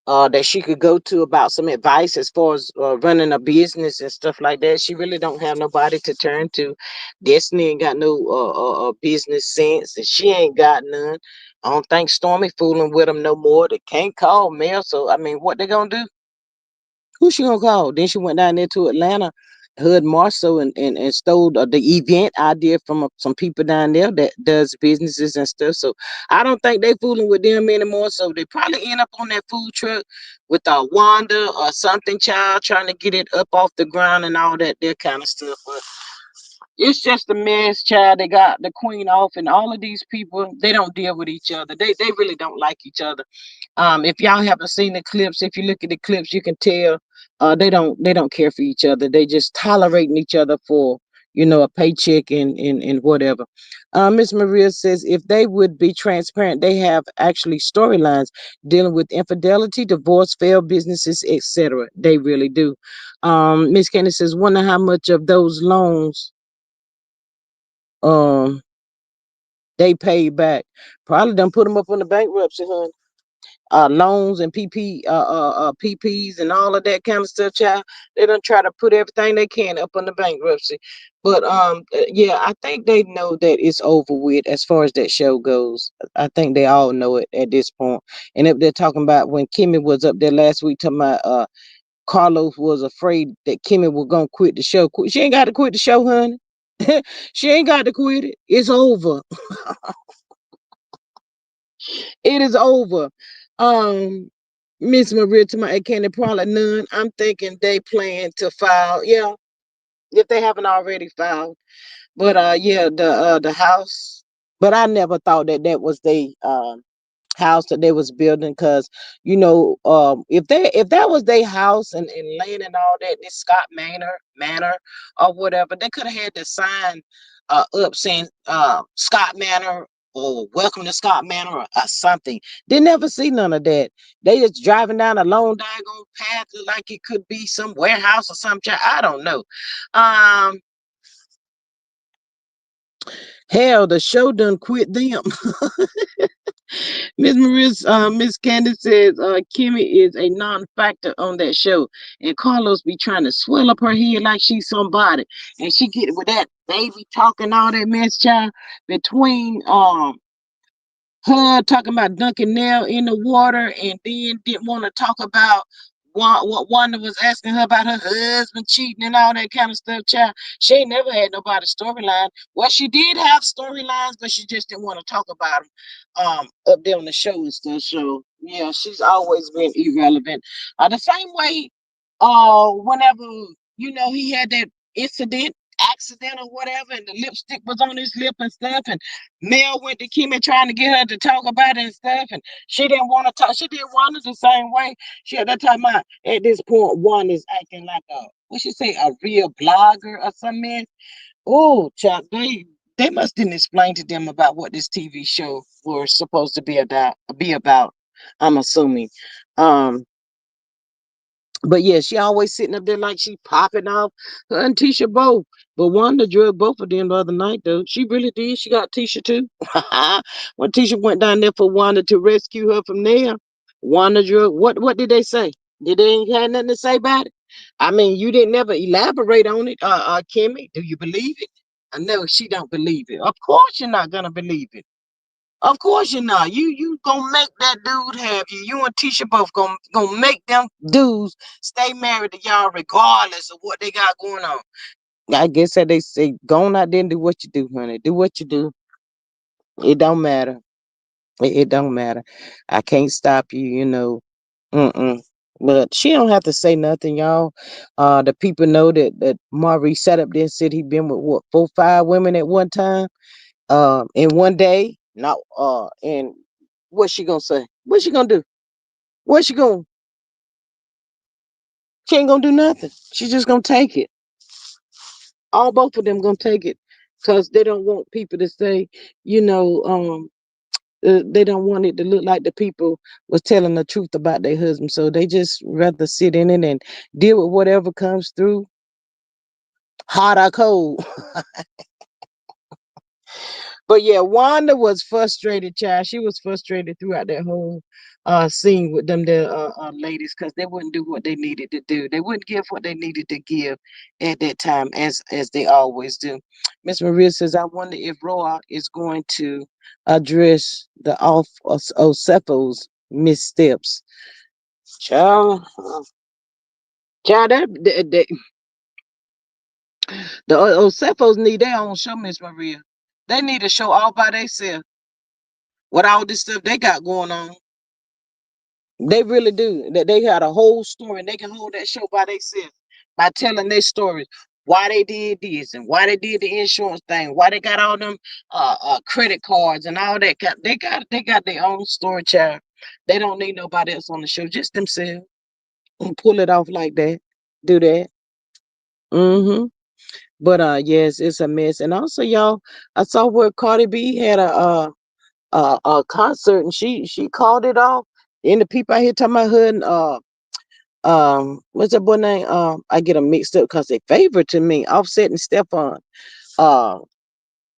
Speaker 1: that she could go to about some advice as far as running a business and stuff like that. She really don't have nobody to turn to. Destiny ain't got no business sense, and she ain't got none. I don't think Stormy fooling with them no more. They can't call Mel, so I mean, what they gonna do? Who she gonna call? Then she went down there to Atlanta, heard Marceau and stole the event idea from some people down there that does businesses and stuff. So I don't think they fooling with them anymore. So they probably end up on that food truck with a Wanda or something, child, trying to get it up off the ground and all that kind of stuff. But it's just a mess, child. They got the queen off, and all of these people, they don't deal with each other. They really don't like each other. If y'all haven't seen the clips, if you look at the clips, you can tell they don't care for each other. They just tolerating each other for a paycheck and whatever. Miss Maria says if they would be transparent, they have actually storylines dealing with infidelity, divorce, failed businesses, etc. They really do. Miss Candy says, wonder how much of those loans um they paid back. Probably done put them up on the bankruptcy, honey. Loans and PPs and all of that kind of stuff, child. They don't try to put everything they can up on the bankruptcy. But yeah, I think they know that it's over with as far as that show goes. I think they all know it at this point. And if they're talking about when Kimmy was up there last week talking about Carlos was afraid that Kimmy was gonna quit the show. She ain't got to quit the show, honey. She ain't got to quit it. It's over. It is over. Um, Miss Maria to my candy probably none. I'm thinking they plan to file. Yeah, if they haven't already filed. But yeah, the house. But I never thought that was the house that they was building because if that was their house and land and all that, this Scott Manor or whatever, they could have had the sign up saying Scott Manor or welcome to Scott Manor or something. They never see none of that. They just driving down a long diagonal path like it could be some warehouse or something. I don't know. um Hell, the show done quit them. Miss Candace says Kimmy is a non-factor on that show, and Carlos be trying to swell up her head like she's somebody, and she get with that baby talking all that mess, child. Between her talking about dunking Nell in the water, and then didn't want to talk about what Wanda was asking her about her husband cheating and all that kind of stuff, child. She ain't never had nobody storyline. Well, she did have storylines, but she just didn't want to talk about them up there on the show and stuff. So yeah, she's always been irrelevant. The same way whenever he had that incident accident or whatever, and the lipstick was on his lip and stuff, and Mel went to Kimmy trying to get her to talk about it and stuff, and she didn't want to talk. She didn't want it the same way. She at that time out at this point one is acting like a what she say, a real blogger or something. Oh, child, they must didn't explain to them about what this TV show was supposed to be about. I'm assuming. Um, but yeah, she always sitting up there like she popping off her and Tisha both. But Wanda drugged both of them the other night though. She really did. She got Tisha too. When Tisha went down there for Wanda to rescue her from there, Wanda drug what did they say? Did they ain't had nothing to say about it? I mean, you didn't never elaborate on it, Kimmy. Do you believe it? I know she don't believe it. Of course you're not gonna believe it. Of course you're not. You gonna make that dude have you. You and Tisha both gonna make them dudes stay married to y'all regardless of what they got going on. I guess that they say go on out there and do what you do, honey. Do what you do. It don't matter. It don't matter. I can't stop you. Mm-mm. But she don't have to say nothing, y'all. The people know that Maurice sat up there and said he been with what 4, 5 women at one time. In one day. Not and what's she gonna say? What's she gonna do? What's she gonna? She ain't gonna do nothing. She's just gonna take it. All both of them gonna take it because they don't want people to say, you know, they don't want it to look like the people was telling the truth about their husband. So they just rather sit in it and deal with whatever comes through, hot or cold. But yeah, Wanda was frustrated, child. She was frustrated throughout that whole scene with them the ladies because they wouldn't do what they needed to do. They wouldn't give what they needed to give at that time, as they always do. Miss Maria says, "I wonder if Roa is going to address the off Cephal's missteps." Child, child, the Cephals need their own show, Miss Maria. They need a show all by themselves with all this stuff they got going on. They really do. That they had a whole story and they can hold that show by themselves by telling their stories. Why they did this and why they did the insurance thing, why they got all them credit cards and all that. They got their own story, child. They don't need nobody else on the show, just themselves. And pull it off like that. Do that. Mm-hmm. But yes, it's a mess. And also, y'all, I saw where Cardi B had a concert and she called it off. And the people out here talking about her and what's that boy name? I get them mixed up because they favorite to me. Offset and Stefan uh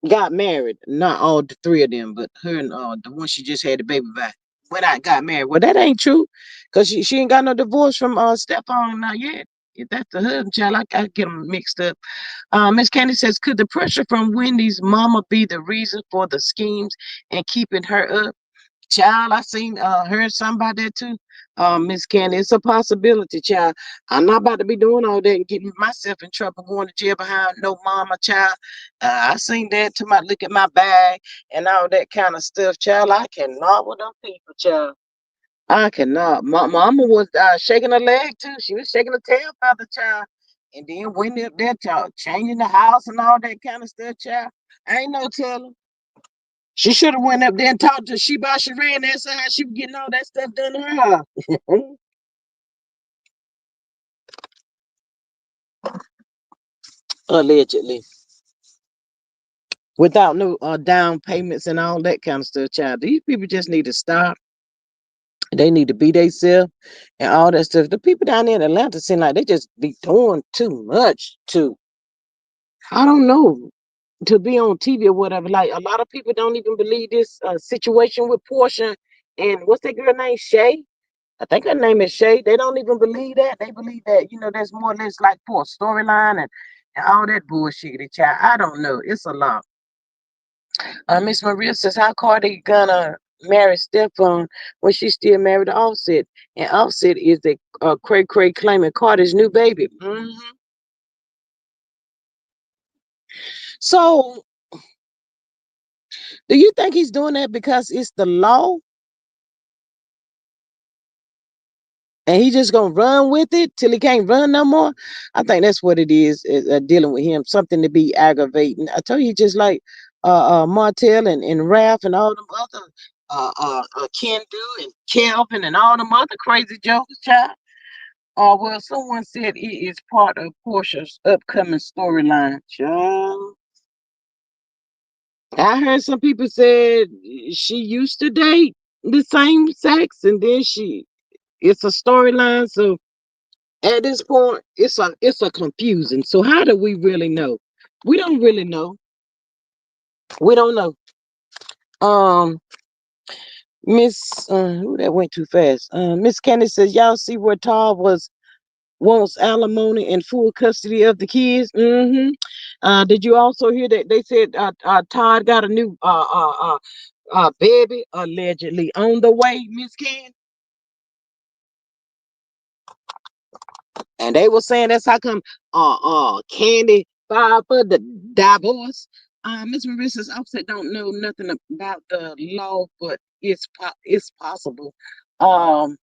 Speaker 1: got married. Not all the three of them, but her and the one she just had the baby by. When I got married. Well, that ain't true. Cause she ain't got no divorce from Stefan not yet. If that's the husband child, I get them mixed up. Miss Candy says, could the pressure from Wendy's mama be the reason for the schemes and keeping her up? Child, I seen heard something about that too. Miss Candy, it's a possibility, child. I'm not about to be doing all that and getting myself in trouble going to jail behind no mama, child. I seen that to my look at my bag and all that kind of stuff, child. I cannot with them people, child. I cannot. My mama was shaking her leg too. She was shaking her tail feather, child. And then went up there, child, changing the house and all that kind of stuff, child. I ain't no telling. She should have went up there and talked to Sheba Sheree and asked her how she was getting all that stuff done to her. Allegedly. Without no down payments and all that kind of stuff, child. These people just need to stop. They need to be themselves and all that stuff. The people down there in Atlanta seem like they just be doing too much to, I don't know, to be on TV or whatever. Like a lot of people don't even believe this situation with Portia and what's that girl name? Shay? I think her name is Shay. They don't even believe that. They believe that, there's more or less like for a storyline and all that bullshit. Child. I don't know. It's a lot. Miss Maria says, how Cardi gonna married Stefan when she still married to Offset, and Offset is the cray cray claiming Carter's new baby. So, do you think he's doing that because it's the law, and he just gonna run with it till he can't run no more? I think that's what it is dealing with him. Something to be aggravating. I told you, just like Martell and Raph and all them other Kendu and Kelvin and all them other crazy jokers, child. Well, someone said it is part of Portia's upcoming storyline. Child. I heard some people said she used to date the same sex, and then it's a storyline. So at this point, it's a confusing. So how do we really know? We don't really know. We don't know. Um, Miss, that went too fast. Miss Candy says, y'all see where Todd wants alimony and full custody of the kids. Did you also hear that they said Todd got a new baby allegedly on the way, Miss Candy? And they were saying that's how come Candy filed for the divorce. Miss Marissa's Offset don't know nothing about the law, but it's possible. Um,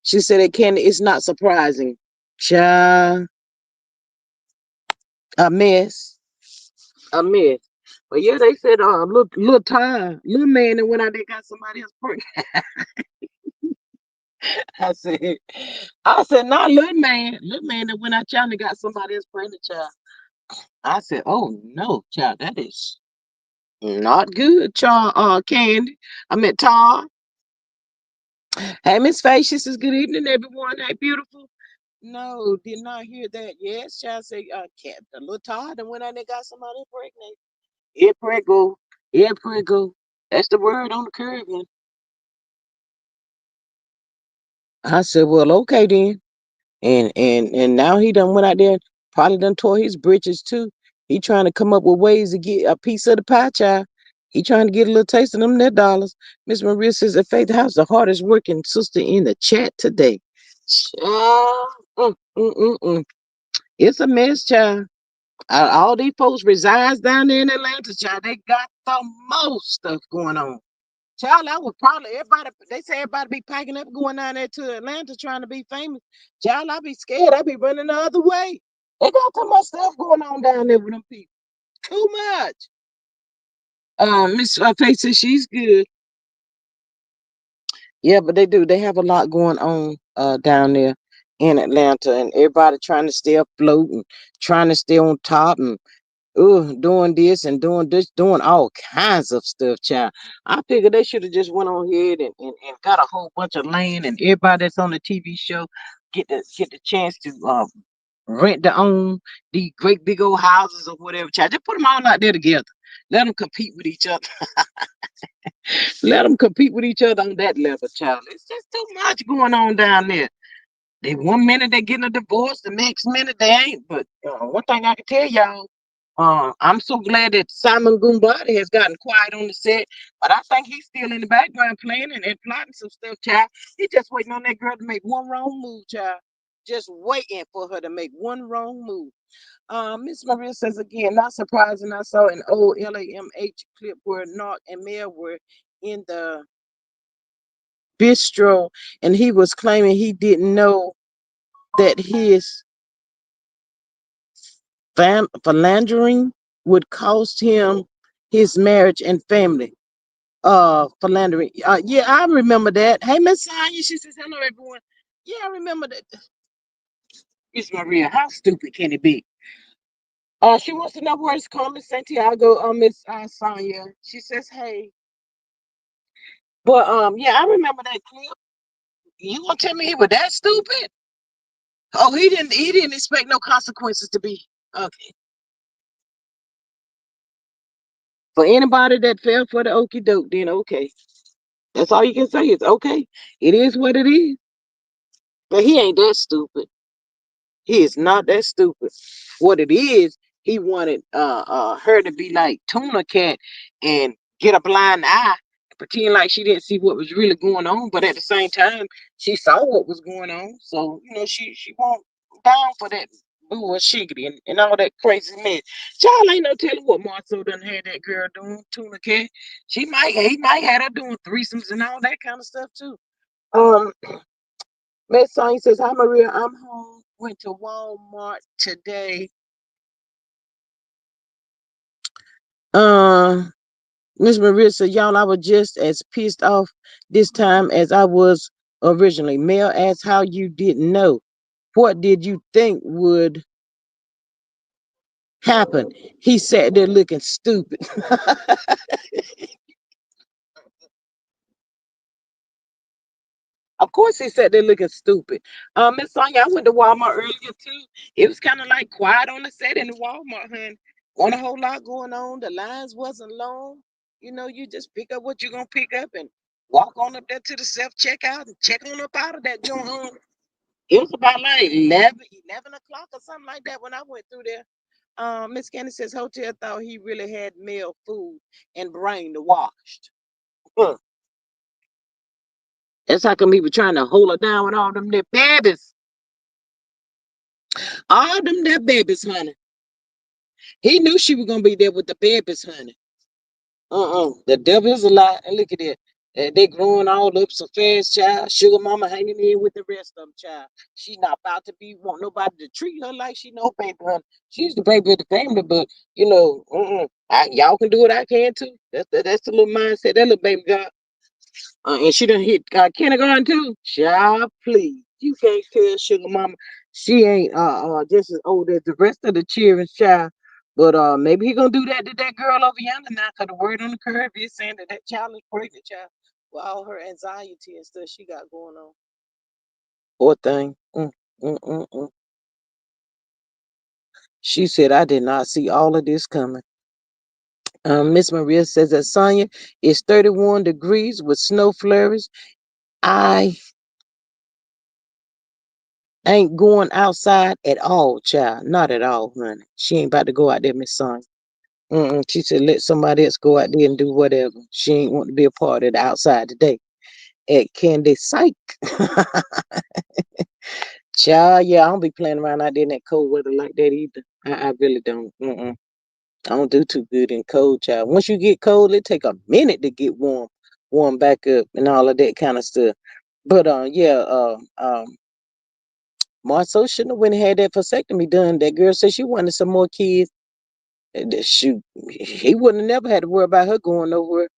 Speaker 1: she said that Candy is not surprising. Child, a mess, a mess. But yeah, they said little man that went out there got somebody else pregnant. I said, not little man that went out there and got somebody else pregnant, child. I said, oh no, child, that is not good, child. Candy, I meant Todd. Hey, Miss Faye, she says, good evening, everyone. Hey, beautiful. No, did not hear that. Yes, child, say, the little Todd that went out there got somebody pregnant. Yeah, prego. Yeah, prego. That's the word on the curve. I said, well, okay then. And now he done went out there, probably done tore his britches too. He trying to come up with ways to get a piece of the pie, child. He trying to get a little taste of them net dollars. Miss Maria says at Faith House, the hardest working sister in the chat today. Child, it's a mess, child. All these folks resides down there in Atlanta, child. They got the most stuff going on. Child, I would probably everybody. They say everybody be packing up, going down there to Atlanta, trying to be famous. Child, I be scared. I be running the other way. They got too much stuff going on down there with them people. Too much. Miss Faith says she's good. Yeah, but they do. They have a lot going on down there in Atlanta, and everybody trying to stay afloat and trying to stay on top and doing this and doing this, doing all kinds of stuff, child. I figured they should have just went on ahead and got a whole bunch of land, and everybody that's on the TV show get the chance to rent their own these great big old houses or whatever, child. Just put them all out there together. Let them compete with each other. Let them compete with each other on that level, child. It's just too much going on down there. They 1 minute they getting a divorce, the next minute they ain't. But one thing I can tell y'all, I'm so glad that Simon Gumbadi has gotten quiet on the set, but I think he's still in the background playing and plotting some stuff, child. He's just waiting on that girl to make one wrong move, child. Just waiting for her to make one wrong move. Miss Maria says again, not surprising. I saw an old LAMH clip where Narc and Mel were in the bistro, and he was claiming he didn't know that his philandering would cost him his marriage and family. Philandering. Yeah, I remember that. Hey, Miss Sonia, she says, hello, everyone. Yeah, I remember that. Miss Maria, how stupid can it be? She wants to know where it's coming, Santiago, Miss Sonia. She says, hey. But yeah, I remember that clip. You gonna tell me he was that stupid? Oh, he didn't expect no consequences to be okay. For anybody that fell for the okie doke, then okay. That's all you can say is okay. It is what it is. But he ain't that stupid. He is not that stupid. What it is, he wanted her to be like Tuna Cat and get a blind eye, pretend like she didn't see what was really going on, but at the same time, she saw what was going on. So, she won't down for that bullshit and all that crazy mess. Child ain't no telling what Marcel done had that girl doing, Tuna Cat. He might have her doing threesomes and all that kind of stuff too. Um, Miss Sonya says, "Hi Maria, I'm home. Went to Walmart today. Uh, Miss Maria said, y'all, I was just as pissed off this time as I was originally. Mel asked how you didn't know. What did you think would happen? He sat there looking stupid." Of course, he sat there looking stupid. Miss Sonya, I went to Walmart earlier too. It was kind of like quiet on the set in the Walmart, hun. Wasn't a whole lot going on. The lines wasn't long. You just pick up what you're gonna pick up and walk on up there to the self checkout and check on up out of that joint. It was about like 11 o'clock or something like that when I went through there. Miss Candy says hotel thought he really had male food and brainwashed. Huh. That's how come he was trying to hold her down with all them there babies. All them there babies, honey. He knew she was gonna be there with the babies, honey. The devil is a lie. And look at that. They growing all up so fast, child. Sugar mama hanging in with the rest of them, child. She not about to be want nobody to treat her like she no baby, honey. She's the baby of the family, but y'all can do it. I can too. That's the little mindset that little baby got. And she done hit kindergarten too. Child, please. You can't tell Sugar Mama she ain't just as old as the rest of the cheering child. But maybe he gonna do that to that girl over yonder now, cause the word on the curve is saying that child is pregnant, child, with all her anxiety and stuff she got going on. Poor thing. Mm, mm, mm. She said, "I did not see all of this coming." Miss Maria says that Sonya is 31 degrees with snow flurries. I ain't going outside at all, child. Not at all, honey. She ain't about to go out there, Miss Sonya. She said, let somebody else go out there and do whatever. She ain't want to be a part of the outside today. At Candy Psych. Child, yeah, I don't be playing around out there in that cold weather like that either. I really don't. I don't do too good in cold, child. Once you get cold, it take a minute to get warm back up and all of that kind of stuff. But yeah, Marceau shouldn't have went and had that vasectomy done. That girl said she wanted some more kids. Shoot, he wouldn't have never had to worry about her going nowhere.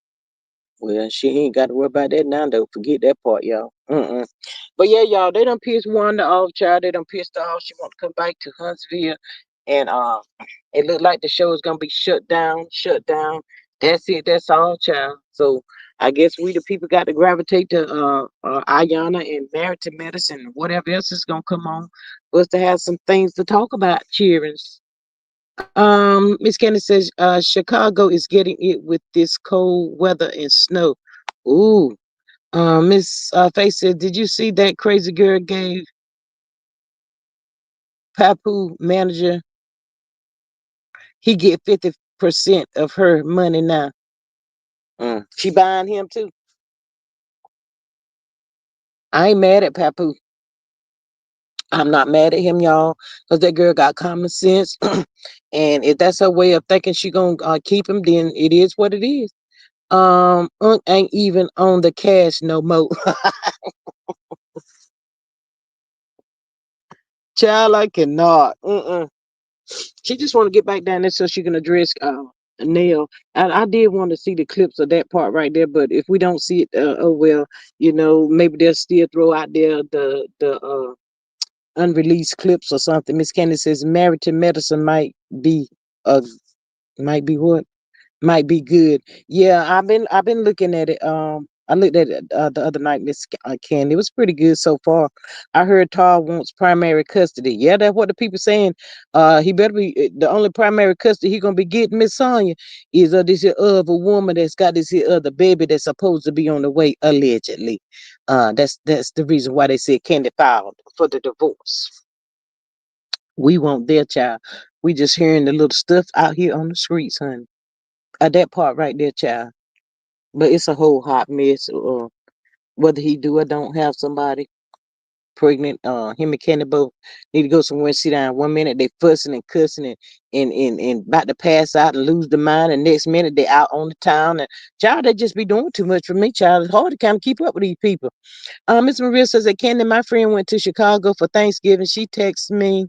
Speaker 1: Well, she ain't got to worry about that now, though. Forget that part, y'all. But yeah, y'all, they done pissed Wanda off, child. They done pissed her off. She want to come back to Huntsville. And it looked like the show is going to be shut down, shut down. That's it. That's all, child. So I guess we the people got to gravitate to Ayana and Married to Medicine, whatever else is going to come on for us to have some things to talk about, cheering. Miss Candy says Chicago is getting it with this cold weather and snow. Ooh. Miss Face said, did you see that crazy girl gave Papu manager? He get 50% of her money now. She buying him too. I ain't mad at Papu. I'm not mad at him, y'all, because that girl got common sense. And if that's her way of thinking she gonna keep him, then it is what it is. Ain't even on the cash no more. Child, I cannot. She just want to get back down there so she can address Nail. And I did want to see the clips of that part right there, but if we don't see it, oh well, maybe they'll still throw out there the unreleased clips or something. Miss Candy says Married to Medicine be uh might be what? Might be good. Yeah, I've been looking at it. I looked at it the other night, Miss Candy. It was pretty good so far. I heard Tar wants primary custody. Yeah, that's what the people saying. He better be the only primary custody he gonna be getting, Miss Sonya, is this here other woman that's got this here other baby that's supposed to be on the way allegedly. That's the reason why they said Candy filed for the divorce. We want their child. We just hearing the little stuff out here on the streets, honey. That part right there, child. But it's a whole hot mess. Whether he do or don't have somebody pregnant, him and Kenny both need to go somewhere and sit down. One minute they fussing and cussing and about to pass out and lose their mind, and next minute they out on the town. And child, they just be doing too much for me. Child, it's hard to kind of keep up with these people. Miss Maria says that Candy, my friend, went to Chicago for Thanksgiving. She texts me.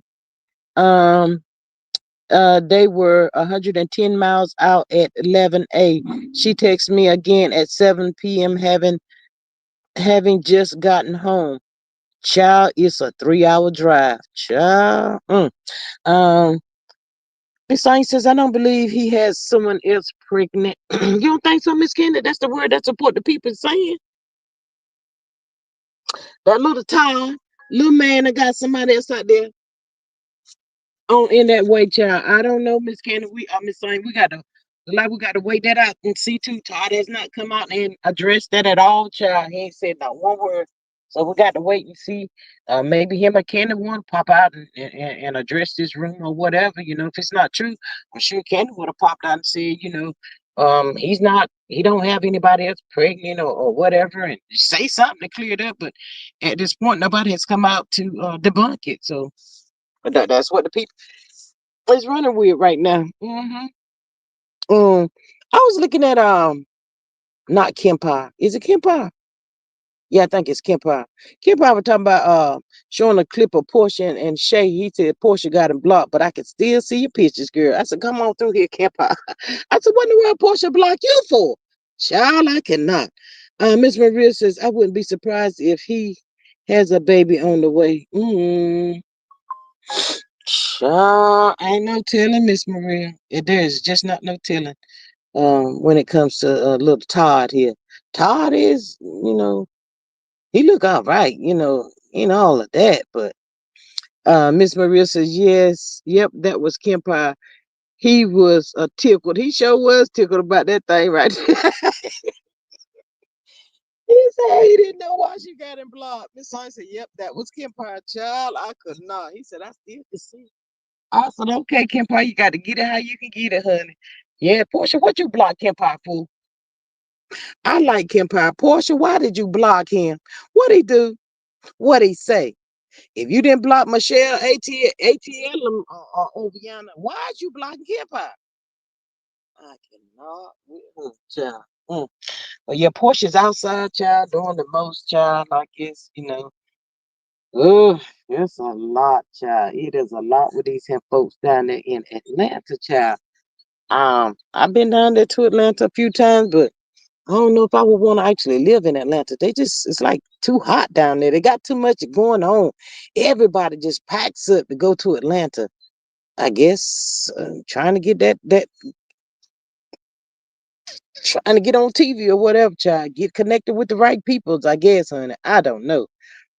Speaker 1: Um, they were 110 miles out at 11 a. She texts me again at 7 p.m. having just gotten home. Child, it's a 3 hour drive. Child. Um, Miss Saint says, I don't believe he has someone else pregnant. You don't think so, Miss Candy? That's the word that's what the people saying. That little Ty, little man that got somebody else out there on in that way, child. I don't know, Miss Candy. Miss Saint, we got to wait that out and see too. Todd has not come out and addressed that at all, child. He ain't said not one word. So we got to wait and see. Maybe him or Candy want to pop out and address this room or whatever. You know, if it's not true, I'm sure Candy would have popped out and said, he don't have anybody else pregnant or whatever, and say something to clear it up. But at this point, nobody has come out to debunk it. So that's what the people is running with right now. Um, I was looking at not Kempa. Is it Kempa? Yeah, I think it's Kempa. Kempa was talking about showing a clip of Portia and Shay. He said Portia got him blocked, but I can still see your pictures, girl. I said, come on through here, Kempa. I said, what in the world Portia blocked you for? Child, I cannot. Miss Maria says, I wouldn't be surprised if he has a baby on the way. Child, ain't no telling, Miss Maria. There is just not no telling. When it comes to little Todd here. Todd is, he look all right, all of that. But Miss Maria says, yes, yep, that was Kempi. He was tickled. He sure was tickled about that thing right there. He said he didn't know why she got him blocked. Miss Sonia said, yep, that was Kempi, child. I could not. He said, I still can see. I said, okay, Kempi, you got to get it how you can get it, honey. Yeah, Portia, what you block Kempi for? I like Kempi. Portia, why did you block him? What he do? What he say? If you didn't block Michelle, ATL, or Oviana, why'd you block Kempi? I cannot with her, child. But yeah, Portia's outside, child, doing the most, child. I guess, ugh, it's a lot, child. It is a lot with these here folks down there in Atlanta, child. I've been down there to Atlanta a few times, but I don't know if I would want to actually live in Atlanta. It's like too hot down there. They got too much going on. Everybody just packs up to go to Atlanta. I guess trying to get trying to get on TV or whatever, child. Get connected with the right peoples, I guess, honey. I don't know.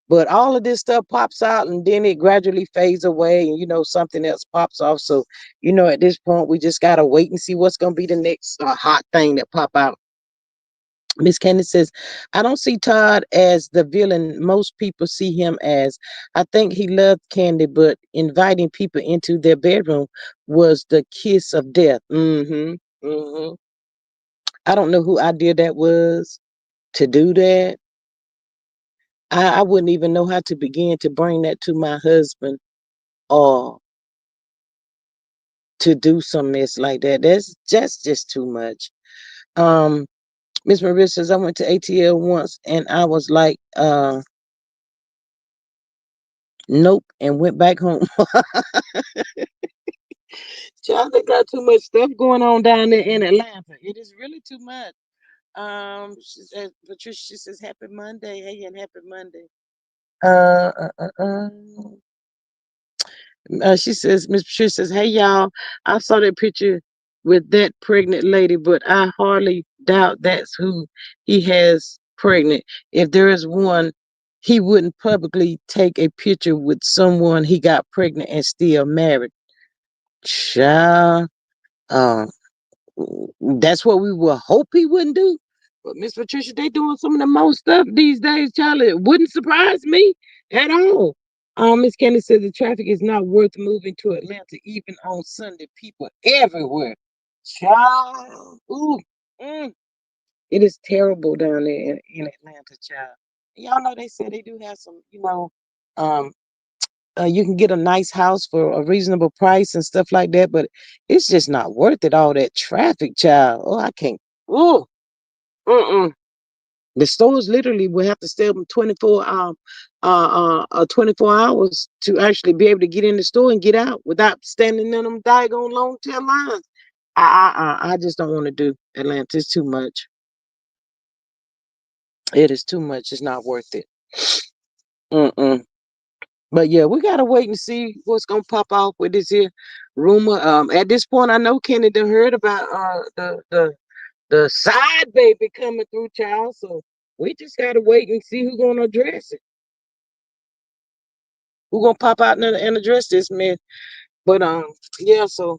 Speaker 1: But all of this stuff pops out and then it gradually fades away and, something else pops off. So, at this point, we just got to wait and see what's going to be the next hot thing that pop out. Miss Candace says, I don't see Todd as the villain most people see him as. I think he loved Candy, but inviting people into their bedroom was the kiss of death. I don't know who idea that was to do that. I wouldn't even know how to begin to bring that to my husband or to do some mess like that. That's just too much. Um, Miss Maria says, I went to ATL once and I was like, nope, and went back home. Child, they got too much stuff going on down there in Atlanta. It is really too much. She says, Patricia, she says, Happy Monday. Hey, and Happy Monday. Uh, uh, uh, uh. She says, Miss Patricia says, hey, y'all, I saw that picture with that pregnant lady, but I hardly doubt that's who he has pregnant. If there is one, he wouldn't publicly take a picture with someone he got pregnant and still married. Child, uh, that's what we would hope he wouldn't do. But Miss Patricia, they doing some of the most stuff these days, child. It wouldn't surprise me at all. Miss Candy said the traffic is not worth moving to Atlanta, even on Sunday. People everywhere. Child. Ooh. Mm. It is terrible down there in Atlanta, child. Y'all know they said they do have some, um, you can get a nice house for a reasonable price and stuff like that, but it's just not worth it. All that traffic, child. Oh, I can't. Oh, mm-mm. The stores literally will have to stay open 24 hours to actually be able to get in the store and get out without standing in them daggone long tail lines. I just don't want to do Atlanta. It's too much. It is too much. It's not worth it. Mm-mm. But yeah, we gotta wait and see what's gonna pop off with this here rumor. At this point, I know Kenny done heard about the side baby coming through, child. So we just gotta wait and see who's gonna address it. Who gonna pop out and address this man? But yeah. So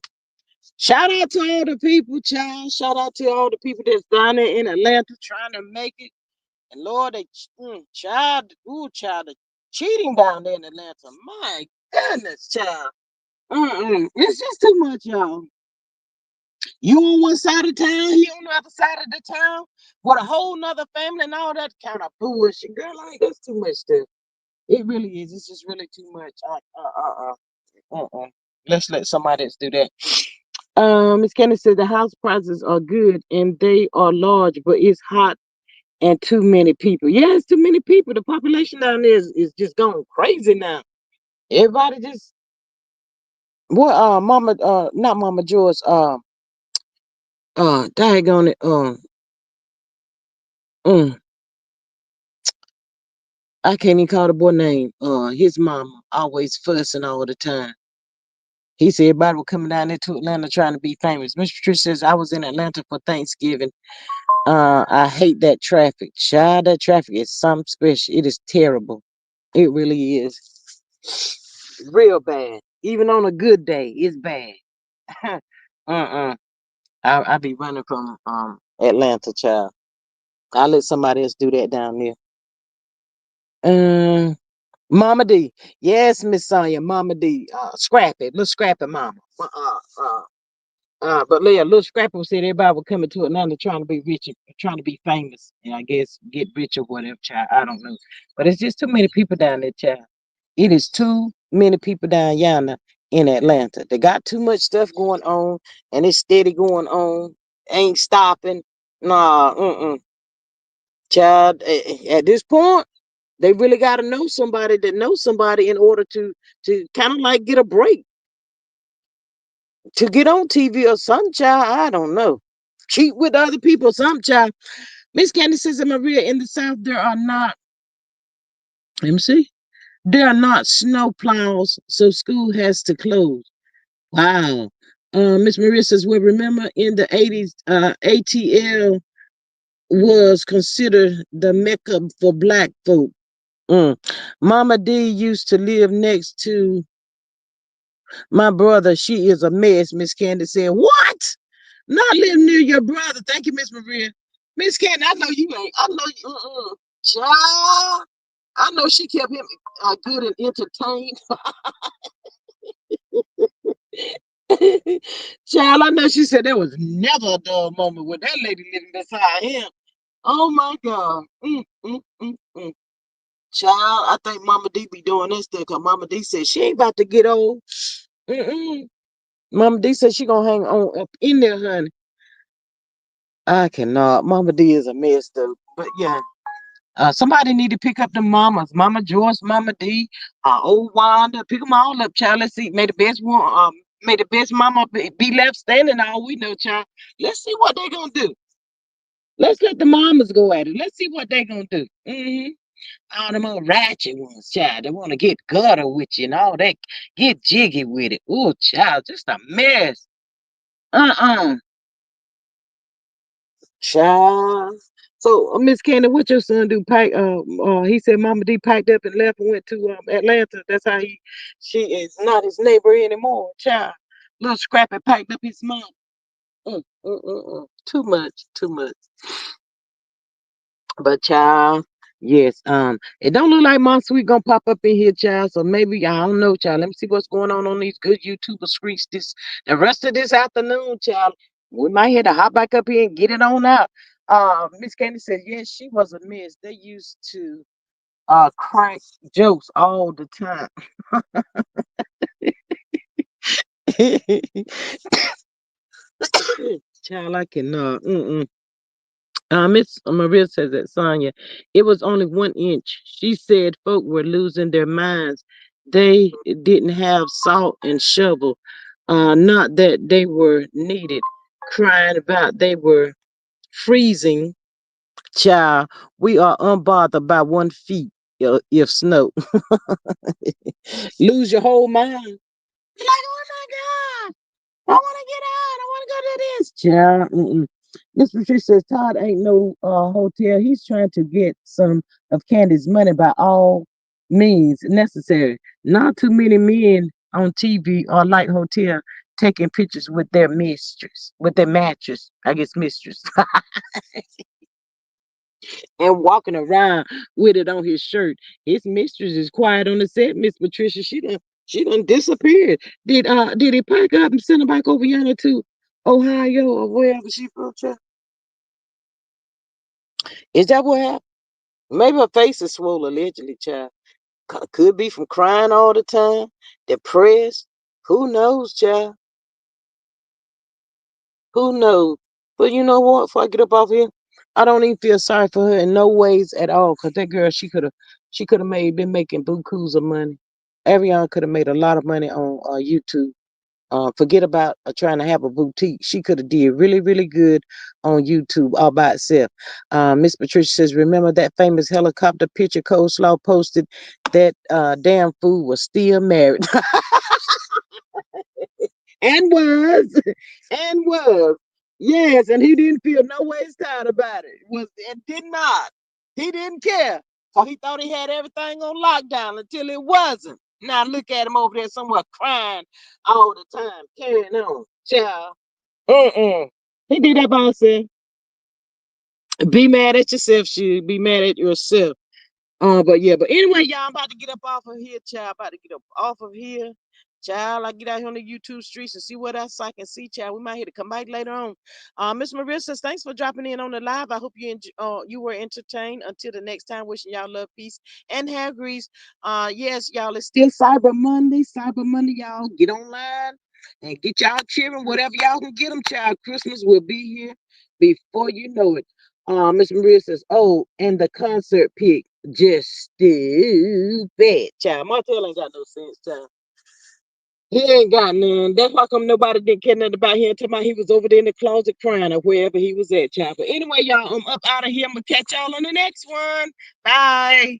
Speaker 1: shout out to all the people, child. Shout out to all the people that's down there in Atlanta trying to make it. And Lord, child, ooh, child, the cheating down there in Atlanta. My goodness, child. It's just too much, y'all. You on one side of town, he on the other side of the town, with a whole nother family and all that kind of bullshit. Girl, like that's too much stuff. It really is. It's just really too much. Let's let somebody else do that. Miss Candy said the house prices are good and they are large, but it's hot and too many people. Yeah, it's too many people. The population down there is just going crazy now. Everybody just what Mama not Mama George daggone it mm, I can't even call the boy name. His mama always fussing all the time. He said everybody was coming down there to Atlanta trying to be famous. Mr. Trish says I was in Atlanta for Thanksgiving. I hate that traffic. Child, that traffic is something special. It is terrible. It really is. Real bad. Even on a good day, it's bad. uh-uh. I be running from Atlanta, child. I let somebody else do that down there. Um, Mama D. Yes, Miss Sonia, Mama D. Scrappy, little scrappy mama. But yeah, little scrappy said everybody was coming to Atlanta trying to be rich, trying to be famous, and I guess get rich or whatever, child. I don't know. But it's just too many people down there, child. It is too many people down yonder in Atlanta. They got too much stuff going on, and it's steady going on. Ain't stopping. Nah, child. At this point, they really got to know somebody that knows somebody in order to kind of like get a break to get on TV or some child. I don't know. Cheat with other people, some child. Miss Candy says in Maria in the South there are not. Let me see. There are not snow plows, so school has to close. Wow. Miss Maria says, well, remember in the 80s, ATL was considered the mecca for black folk. Mm. Mama D used to live next to my brother. She is a mess, Miss Candy said. What? Not live near your brother. Thank you, Miss Maria. Miss Candy, I know you ain't. I know you. Child, I know she kept him good and entertained. Child, I know she said there was never a dull moment with that lady living beside him. Oh my God. Mm. Child, I think Mama D be doing this thing because Mama D said she ain't about to get old. Mm-mm. Mama D said she gonna hang on up in there, honey. I cannot. Mama D is a mess though. But yeah. Somebody need to pick up the mamas. Mama Joyce, Mama D, old Wanda. Pick them all up, child. Let's see. May the best mama be left standing. All we know, child. Let's see what they gonna do. Let's let the mamas go at it. Let's see what they gonna do. All them old ratchet ones, child. They want to get gutter with you and all that. Get jiggy with it. Oh, child, just a mess. Uh-uh. Child. So, Miss Candy, what your son do? He said Mama D packed up and left and went to Atlanta. That's how she is not his neighbor anymore. Child, little Scrappy packed up his mom. Too much, too much. But child, yes, it don't look like Mom Sweet gonna pop up in here, child. So maybe I don't know, child. Let me see what's going on these good YouTuber streets the rest of this afternoon, child. We might have to hop back up here and get it on out. Miss Candy said, yes, she was a miss. They used to crack jokes all the time. Child, I cannot. Miss Maria says that Sonya, it was only 1 inch. She said folk were losing their minds. They didn't have salt and shovel. Not that they were needed. Crying about they were freezing. Child, we are unbothered by 1 feet if snow. Lose your whole mind. You're like, oh my God. I want to get out. I want to go to this. Child, Miss Patricia says Todd ain't no hotel. He's trying to get some of Candy's money by all means necessary. Not too many men on TV or like hotel taking pictures with their mistress, with their mattress, I guess mistress, and walking around with it on his shirt. His mistress is quiet on the set, Miss Patricia. She done disappeared. Did he pack up and send her back over yonder to Ohio or wherever she from? Child? Is that what happened? Maybe her face is swollen allegedly, child. Could be from crying all the time, depressed. Who knows, child? Who knows? But you know what? Before I get up off here, I don't even feel sorry for her in no ways at all. Cause that girl, she could have been making bukus of money. Ariana could have made a lot of money on YouTube. Forget about trying to have a boutique. She could have did really, really good on YouTube all by itself. Miss Patricia says, remember that famous helicopter picture Coleslaw posted? That damn fool was still married. And was and was. Yes, and he didn't feel no ways tired about it. Was and did not. He didn't care. So he thought he had everything on lockdown until it wasn't. Now look at him over there somewhere crying all the time, carrying on. Child. Mm-mm. He did that by himself. Be mad at yourself, she be mad at yourself. But yeah, but anyway, y'all, I'm about to get up off of here, child. About to get up off of here, child. I get out here on the YouTube streets and see what else I can see, child. We might hit to come back later on. Miss Maria says, thanks for dropping in on the live. I hope you were entertained. Until the next time, wishing y'all love, peace, and hair grease. Yes, y'all, it's still Cyber Monday. Cyber Monday, y'all. Get online and get y'all cheering, whatever y'all can get them, child. Christmas will be here before you know it. Miss Maria says, oh, and the concert pick. Just stupid, child. Martell ain't got no sense, child. He ain't got none. That's why come nobody didn't care nothing about him until he was over there in the closet crying or wherever he was at, child. But anyway, y'all, I'm up out of here. I'm gonna catch y'all on the next one. Bye.